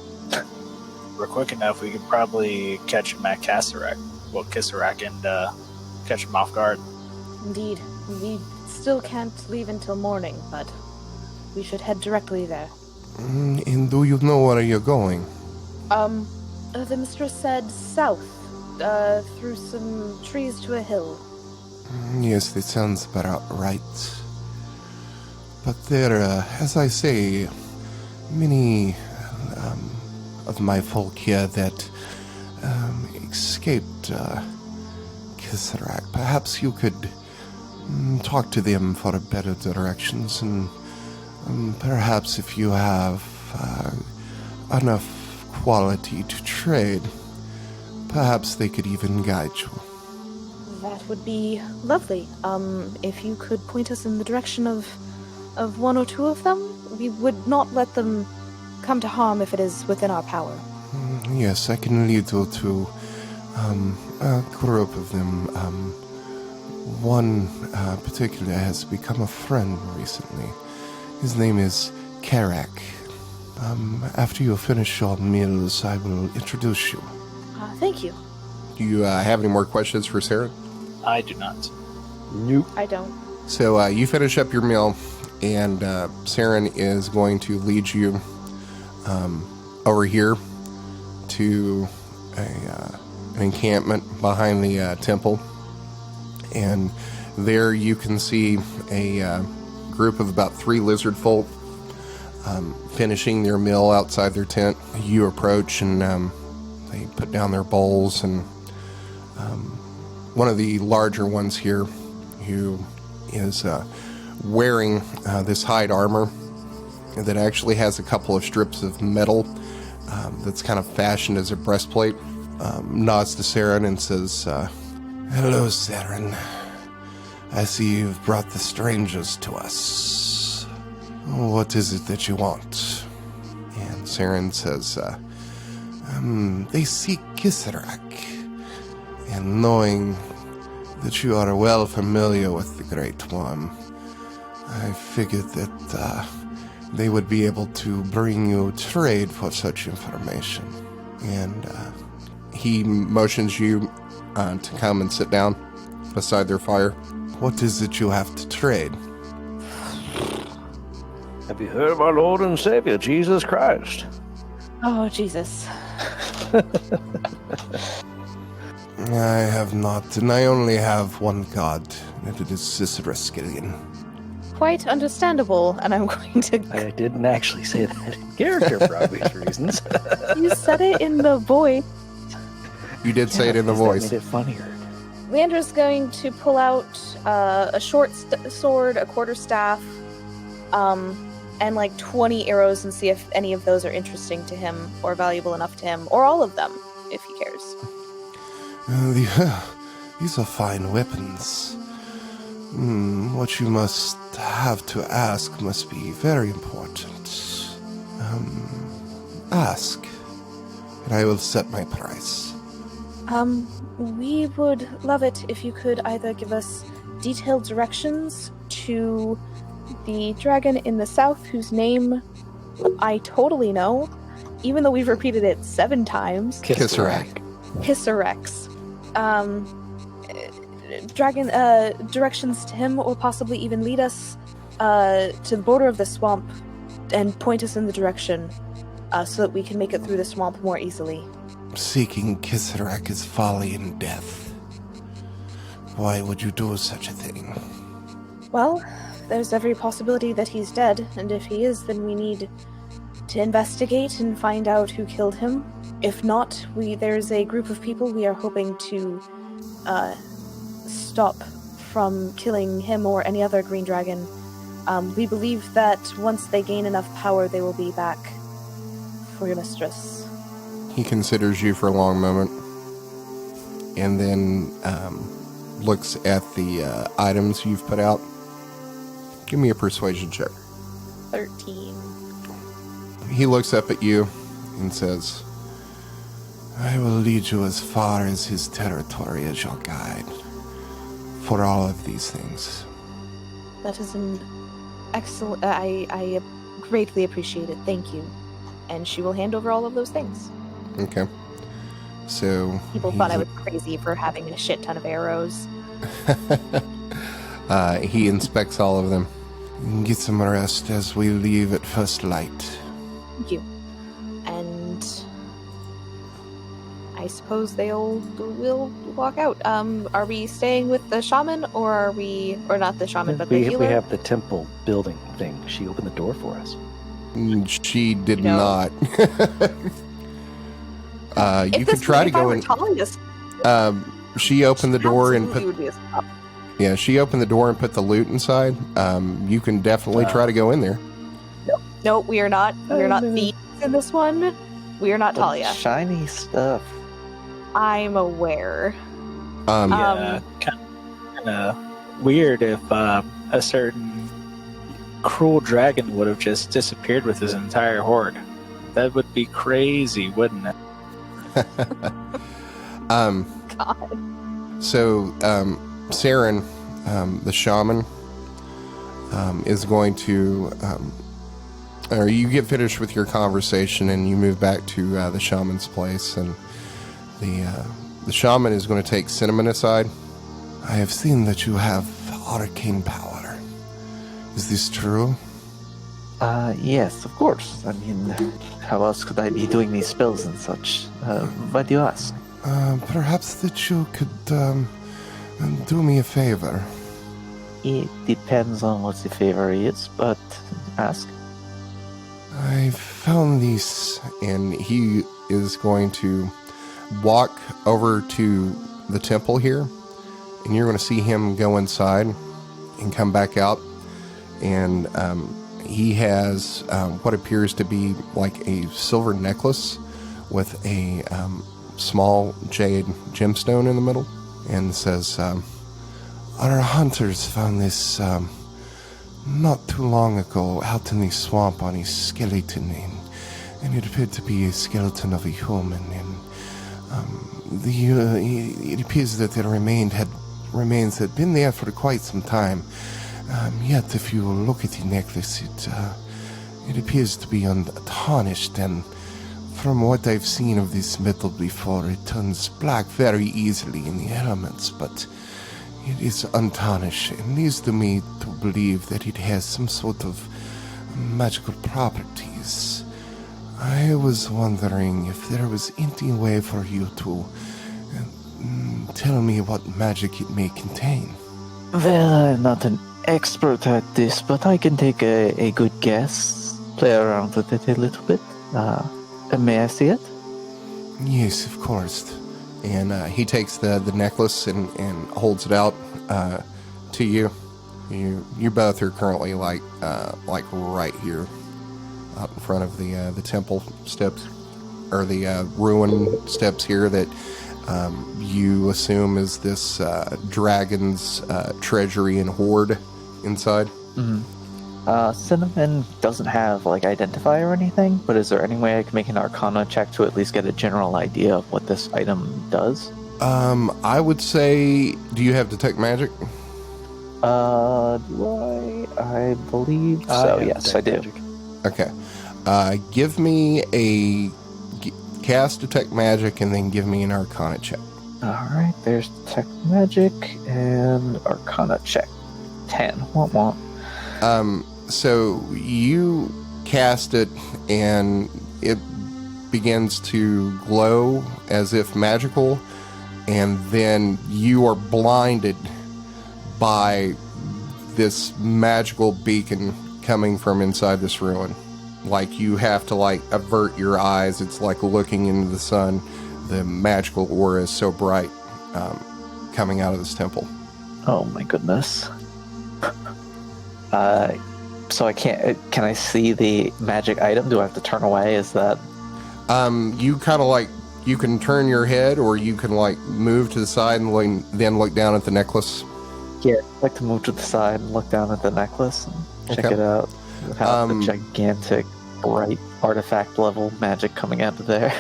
We're quick enough, we could probably catch him at Kissarak. Well, Kissarak and catch him off guard. Indeed. We still can't leave until morning, but we should head directly there. And do you know where you're going? The mistress said south, through some trees to a hill. Yes, that sounds about right. But there, as I say, many of my folk here that escaped Kissarak. Perhaps you could talk to them for better directions, and perhaps if you have enough quality to trade, perhaps they could even guide you. That would be lovely. If you could point us in the direction of one or two of them, we would not let them come to harm if it is within our power. Yes, I can lead you to a group of them. One particular has become a friend recently. His name is Karak. After you finish your meals, I will introduce you. Thank you. Do you have any more questions for Sarah? I do not. Nope. I don't. So you finish up your meal, and Saren is going to lead you over here to an encampment behind the temple. And there you can see a group of about 3 Lizardfolk finishing their meal outside their tent. You approach, and they put down their bowls, and one of the larger ones here, who is wearing this hide armor that actually has a couple of strips of metal that's kind of fashioned as a breastplate, nods to Saren and says, "Hello, Saren. I see you've brought the strangers to us. What is it that you want?" And Saren says, "They seek Kissarak. And knowing that you are well familiar with the Great One, I figured that they would be able to bring you trade for such information." And he motions you to come and sit down beside their fire. "What is it you have to trade?" Have you heard of our Lord and Savior, Jesus Christ? Oh, Jesus. I have not, and I only have one god, and it is Sisyreskellion. Quite understandable, and I'm going to... I didn't actually say that in character for obvious reasons. You said it in the voice. You did say it in the voice. That made it funnier. Leandre's going to pull out a short sword, a quarterstaff, and like 20 arrows, and see if any of those are interesting to him or valuable enough to him, or all of them, if he cares. These are fine weapons. What you must have to ask must be very important. Ask, and I will set my price. We would love it if you could either give us detailed directions to the dragon in the south, whose name I totally know, even though we've repeated it 7 times. Kissarak. Kissarex. Dragon, directions to him, or possibly even lead us to the border of the swamp and point us in the direction so that we can make it through the swamp more easily. Seeking Kissarak is folly and death. Why would you do such a thing? Well, there's every possibility that he's dead, and if he is, then we need to investigate and find out who killed him. If not, there's a group of people we are hoping to stop from killing him or any other green dragon. We believe that once they gain enough power, they will be back for your mistress. He considers you for a long moment, and then looks at the items you've put out. Give me a persuasion check. 13. He looks up at you and says, I will lead you as far as his territory as your guide for all of these things. That is an excellent. I greatly appreciate it. Thank you. And she will hand over all of those things. Okay. So People thought I was crazy for having a shit ton of arrows. he inspects all of them. Get some rest as we leave at first light. Thank you. And I suppose will walk out. Are we staying with the shaman, or not the shaman, but the we healer? have the temple building thing. She opened the door for us. She did No. not. You could try to go in. She opened the door and put. Yeah, she opened the door and put the loot inside. You can definitely try to go in there. No, we are not. We are not thieves in this one. We are not Talia. Shiny stuff. I'm aware. Yeah, kind of weird if a certain cruel dragon would have just disappeared with his entire horde. That would be crazy, wouldn't it? God. So, Saren, the shaman, is going to, or you get finished with your conversation and you move back to the shaman's place, and the shaman is going to take Cinnamon aside. I have seen that you have arcane power. Is this true? Yes, of course. I mean, how else could I be doing these spells and such? Why do you ask? Perhaps that you could do me a favor. It depends on what the favor is, but ask. I found these, and he is going to walk over to the temple here, and you're going to see him go inside and come back out, and he has what appears to be like a silver necklace with a small jade gemstone in the middle, and says, our hunters found this not too long ago out in the swamp on a skeleton, and it appeared to be a skeleton of a human, and it appears that the remains had been there for quite some time. Yet if you look at the necklace, it appears to be untarnished, and from what I've seen of this metal before, it turns black very easily in the elements, but it is untarnished, and leads to me to believe that it has some sort of magical properties. I was wondering if there was any way for you to tell me what magic it may contain. Well, I'm not an expert at this, but I can take a good guess, play around with it a little bit. May I see it? Yes, of course. And he takes the necklace and holds it out to you. You both are currently like right here, out in front of the temple steps, or the ruin steps here that you assume is this dragon's treasury and hoard inside. Mm-hmm. Cinnamon doesn't have like identify or anything, but is there any way I can make an Arcana check to at least get a general idea of what this item does? I would say, do you have detect magic? Do I believe so. Yes, I do. Magic. Okay. Give me cast detect magic, and then give me an Arcana check. Alright, there's detect magic and Arcana check. 10. What? So you cast it, and it begins to glow as if magical, and then you are blinded by this magical beacon coming from inside this ruin. Like, you have to avert your eyes. It's like looking into the sun. The magical aura is so bright coming out of this temple. Oh my goodness. So I can't. Can I see the magic item? Do I have to turn away? Is that? You kind of you can turn your head, or you can move to the side and then look down at the necklace. Yeah, I'd like to move to the side and look down at the necklace and check Okay. it out. Without the gigantic, bright artifact level magic coming out of there.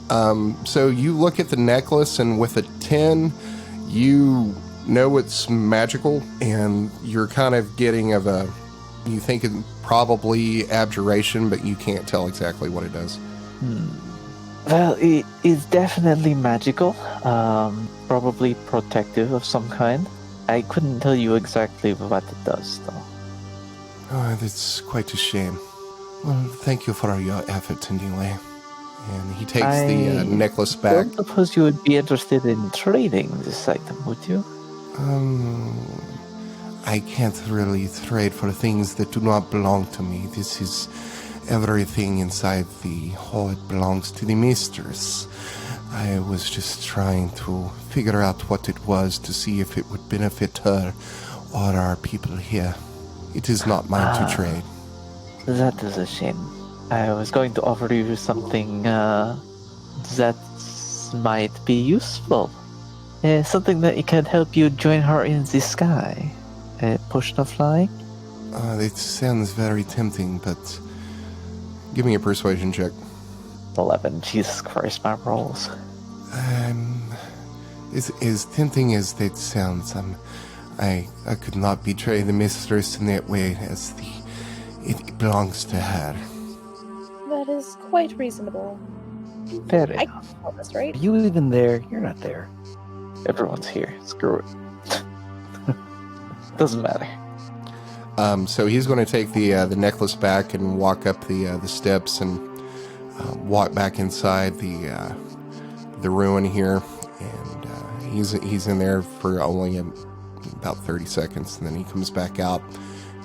So you look at the necklace, and with a 10, you know it's magical, and you're kind of getting you think it probably abjuration, but you can't tell exactly what it does. Well, it is definitely magical. Probably protective of some kind. I couldn't tell you exactly what it does, though. Oh, that's quite a shame. Well, thank you for your effort anyway. And he takes the necklace I back. don't suppose you would be interested in trading this item, would you? I can't really trade for things that do not belong to me. This is everything inside the hoard belongs to the mistress. I was just trying to figure out what it was to see if it would benefit her or our people here. It is not mine to trade. That is a shame. I was going to offer you something that might be useful. Something that can help you join her in the sky. A potion of flying? It sounds very tempting, but give me a persuasion check. 11. Jesus Christ, my rolls. As tempting as that sounds, I could not betray the mistress in that way, as it belongs to her. That is quite reasonable. Fair I enough. can tell this, right? Are you even there? You're not there. Everyone's here. Screw it. Doesn't matter. So he's going to take the necklace back and walk up the steps and walk back inside the ruin here, and he's in there for only about 30 seconds, and then he comes back out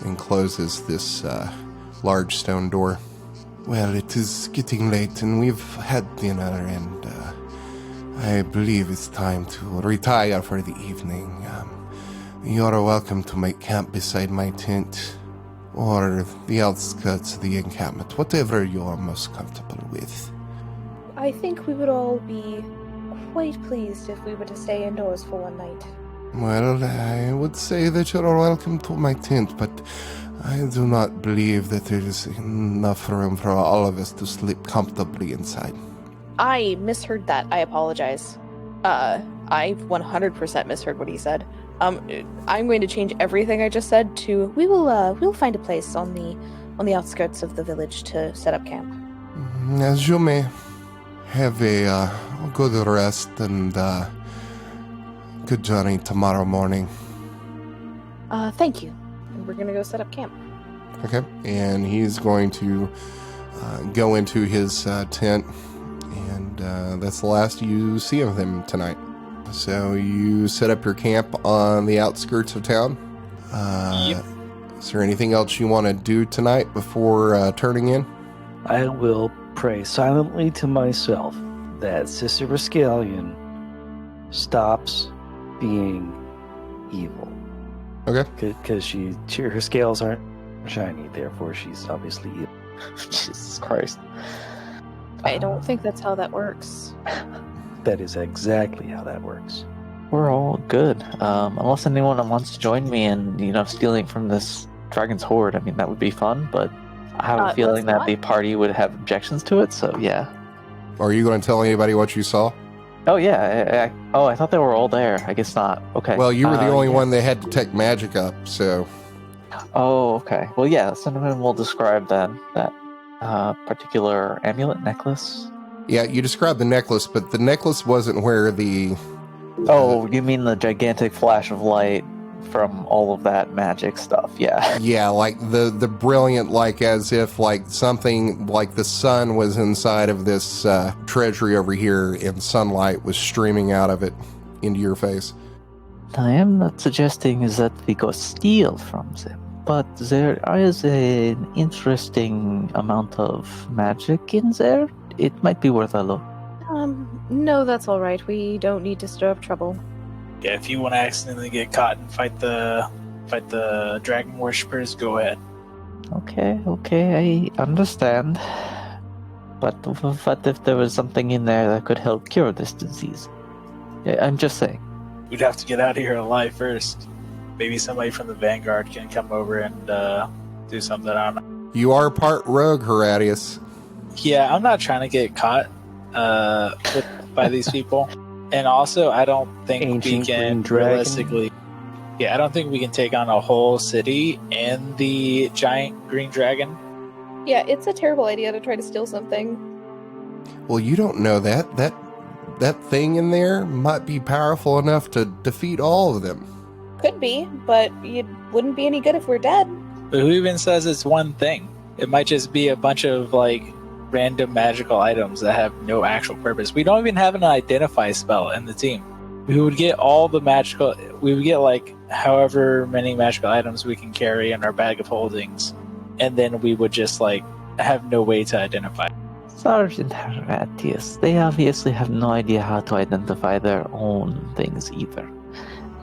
and closes this large stone door. Well, it is getting late, and we've had dinner, and I believe it's time to retire for the evening. You're welcome to make camp beside my tent, or the outskirts of the encampment, whatever you're most comfortable with. I think we would all be quite pleased if we were to stay indoors for one night. Well, I would say that you're welcome to my tent, but I do not believe that there is enough room for all of us to sleep comfortably inside. I misheard that. I apologize. I 100% misheard what he said. I'm going to change everything I just said to we'll find a place on the outskirts of the village to set up camp. As you may. Have a good rest and good journey tomorrow morning. Thank you. And we're gonna go set up camp. Okay, and he's going to go into his tent, and that's the last you see of him tonight. So you set up your camp on the outskirts of town. Yep. Is there anything else you want to do tonight before turning in? I will pray silently to myself that Sisyreskellion stops being evil. Okay. Because her scales aren't shiny, therefore she's obviously evil. Jesus Christ. I don't think that's how that works. That is exactly how that works. We're all good. Unless anyone wants to join me in, stealing from this dragon's hoard. I mean, that would be fun, but I have a feeling that the party would have objections to it, so yeah. Are you going to tell anybody what you saw? Oh, yeah. I thought they were all there. I guess not. Okay. Well, you were the only yeah. one that had detect magic up, so... Oh, okay. Well, yeah, Cinnamon will describe that particular amulet necklace. Yeah, you described the necklace, but the necklace wasn't where the... Oh, you mean the gigantic flash of light from all of that magic stuff, yeah. Yeah, like the brilliant, like as if like something like the sun was inside of this treasury over here and sunlight was streaming out of it into your face. I am not suggesting is that we go steal from them, but there is an interesting amount of magic in there. It might be worth a look. No, that's all right. We don't need to stir up trouble. Yeah, if you want to accidentally get caught and fight the dragon worshippers, go ahead. Okay, I understand. But what if there was something in there that could help cure this disease? Yeah, I'm just saying. We'd have to get out of here alive first. Maybe somebody from the Vanguard can come over and do something. I don't know. You are part rogue, Horatius. Yeah, I'm not trying to get caught. by these people. And also, I don't think Ancient we can green dragon. realistically. Yeah, I don't think we can take on a whole city and the giant green dragon. Yeah, it's a terrible idea to try to steal something. Well, you don't know that. That thing in there might be powerful enough to defeat all of them. Could be, but it wouldn't be any good if we're dead. But who even says it's one thing? It might just be a bunch of, like, random magical items that have no actual purpose. We don't even have an identify spell in the team. We would get all the magical... We would get, like, however many magical items we can carry in our bag of holdings. And then we would just, like, have no way to identify. Sergeant Horatius, they obviously have no idea how to identify their own things either.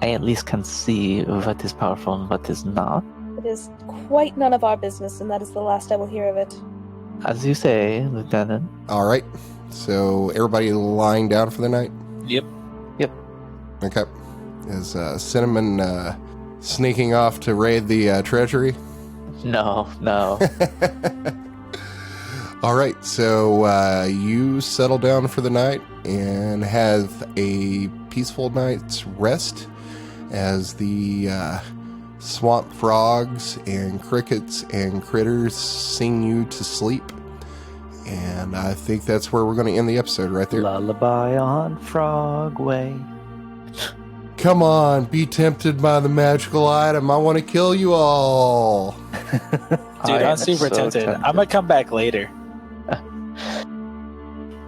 I at least can see what is powerful and what is not. It is quite none of our business, and that is the last I will hear of it. As you say, Lieutenant. All right. So everybody lying down for the night? Yep. Okay. Is Cinnamon sneaking off to raid the treasury? No. All right. So you settle down for the night and have a peaceful night's rest as the swamp frogs and crickets and critters sing you to sleep. And I think that's where we're going to end the episode right there. Lullaby on Frogway. Come on, be tempted by the magical item. I want to kill you all. Dude, I'm super tempted. I'm going to come back later.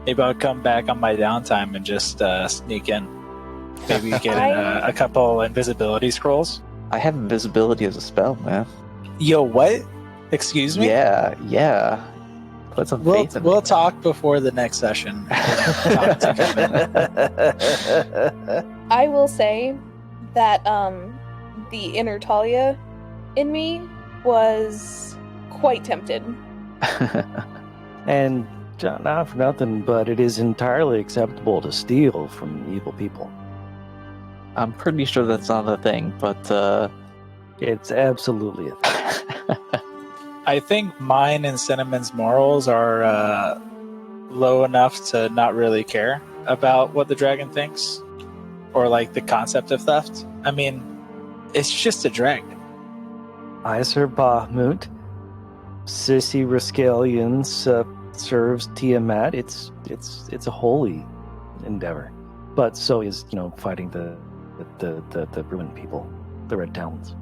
Maybe I'll come back on my downtime and just sneak in. Maybe get a couple invisibility scrolls. I have invisibility as a spell, man. Yo, what? Excuse me? Yeah. Put some faith in We'll me. talk before the next session. I will say that the inner Talia in me was quite tempted. And not for nothing, but it is entirely acceptable to steal from evil people. I'm pretty sure that's not a thing, but It's absolutely a thing. I think mine and Cinnamon's morals are low enough to not really care about what the dragon thinks or like the concept of theft. I mean, it's just a dragon. I serve Bahamut. Sisyreskellion serves Tiamat. It's a holy endeavor, but so is fighting the ruined people, the Red Talons.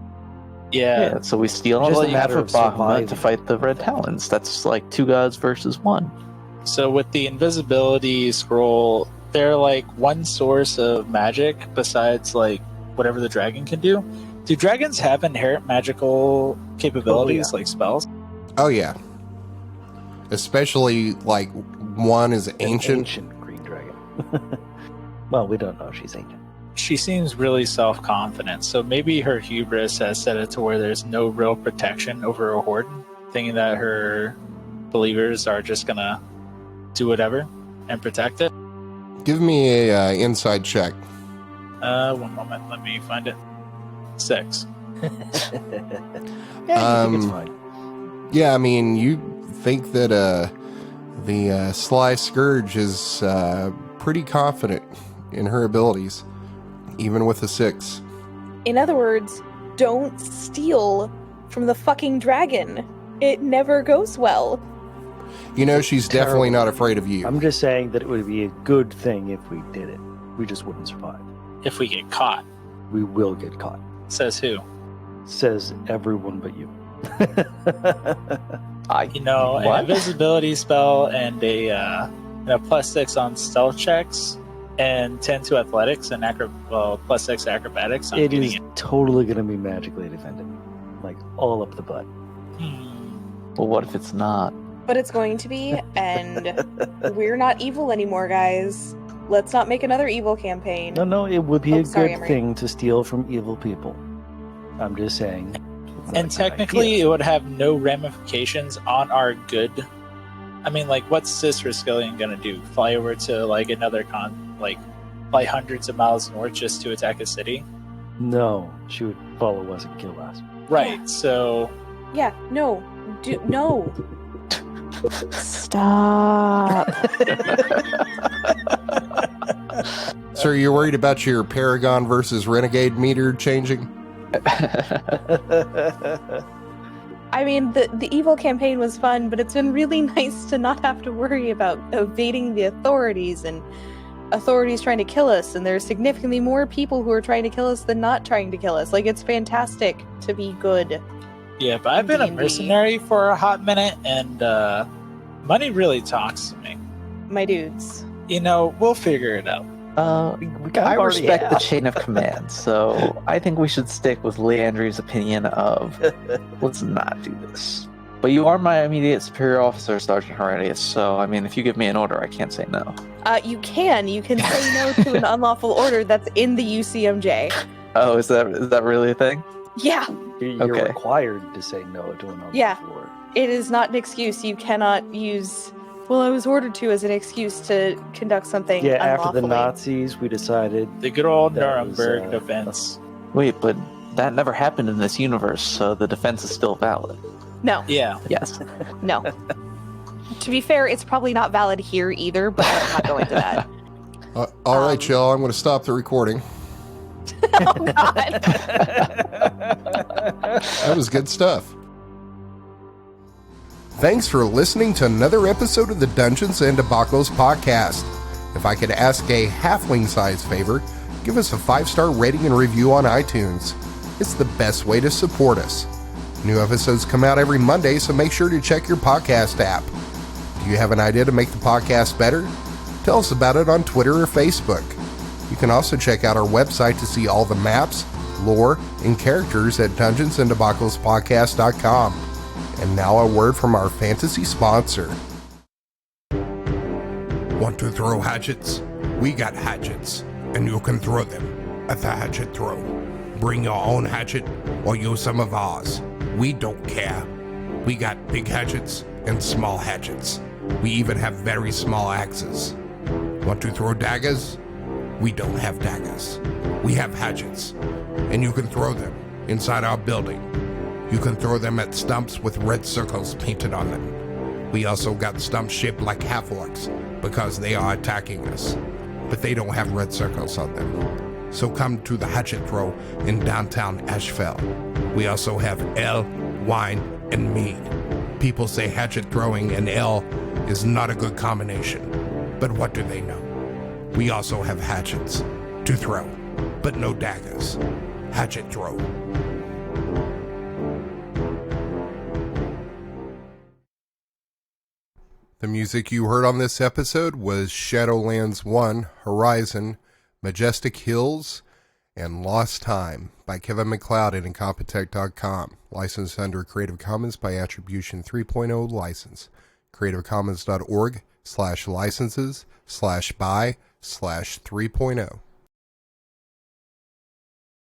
Yeah. so we steal on Just a behalf matter of of Bahamut surviving. to fight the Red Talons. That's like 2 gods versus 1. So with the invisibility scroll, they're like one source of magic besides like whatever the dragon can do. Do dragons have inherent magical capabilities like spells? Oh, yeah. Especially, like, one is ancient. Ancient green dragon. Well, we don't know if she's ancient. She seems really self-confident, so maybe her hubris has set it to where there's no real protection over a horde, thinking that her believers are just gonna do whatever and protect it. Give me a inside check. 1 moment, let me find it. 6. Yeah, I think it's fine. Yeah, I mean, you think that the Sly Scourge is pretty confident in her abilities, even with a 6. In other words, don't steal from the fucking dragon. It never goes well. You know, she's definitely not afraid of you. I'm just saying that it would be a good thing if we did it. We just wouldn't survive. If we get caught. We will get caught. Says who? Says everyone but you. You know, an invisibility spell and a +6 on stealth checks and 10 to athletics and +6 acrobatics. It is totally going to be magically defended. Like, all up the butt. Well, what if it's not? But it's going to be, and we're not evil anymore, guys. Let's not make another evil campaign. No, it would be a sorry, good Emery. thing to steal from evil people. I'm just saying. it's not a And good technically, idea. it would have no ramifications on our good. I mean, like, what's Sisyreskellion gonna do? Fly over to like another fly hundreds of miles north just to attack a city? No, she would follow us and kill us. Right. So Yeah, no. No. Stop. So are you worried about your Paragon versus Renegade meter changing? I mean, the evil campaign was fun, but it's been really nice to not have to worry about evading the authorities and authorities trying to kill us, and there's significantly more people who are trying to kill us than not trying to kill us. Like, it's fantastic to be good. Yeah, but I've been a mercenary for a hot minute, and money really talks to me. My dudes. You know, we'll figure it out. I respect the chain of command, so I think we should stick with Leandre's opinion of let's not do this. But you are my immediate superior officer, Sergeant Horatius, so, I mean, if you give me an order, I can't say no. You can say no to an unlawful order that's in the UCMJ. Oh, is that really a thing? Yeah. You're Okay. required to say no to an Yeah. order. It is not an excuse. You cannot use, well, I was ordered to, as an excuse to conduct something Yeah, after unlawfully. the Nazis, we decided The good old That was, Nuremberg events. Wait, but that never happened in this universe, so the defense is still valid. No, Yeah. Yes. no. To be fair, it's probably not valid here either, but I'm not going to that. All right, y'all. I'm going to stop the recording. Oh, God. That was good stuff. Thanks for listening to another episode of the Dungeons and Debacles podcast. If I could ask a halfling-sized favor, give us a 5-star rating and review on iTunes. It's the best way to support us. New episodes come out every Monday, so make sure to check your podcast app. Do you have an idea to make the podcast better? Tell us about it on Twitter or Facebook. You can also check out our website to see all the maps, lore, and characters at dungeonsanddebacklespodcast.com. And now a word from our fantasy sponsor. Want to throw hatchets? We got hatchets, and you can throw them at the hatchet throw. Bring your own hatchet or use some of ours. We don't care. We got big hatchets and small hatchets. We even have very small axes. Want to throw daggers? We don't have daggers. We have hatchets, and you can throw them inside our building. You can throw them at stumps with red circles painted on them. We also got stumps shaped like half-orcs because they are attacking us, but they don't have red circles on them. So come to the hatchet throw in downtown Asheville. We also have ale, wine, and mead. People say hatchet throwing and ale is not a good combination, but what do they know? We also have hatchets to throw, but no daggers. Hatchet throw. The music you heard on this episode was Shadowlands 1, Horizon, Majestic Hills, and Lost Time by Kevin MacLeod at Incompetech.com. Licensed under Creative Commons by Attribution 3.0 license. CreativeCommons.org/licenses/by/3.0.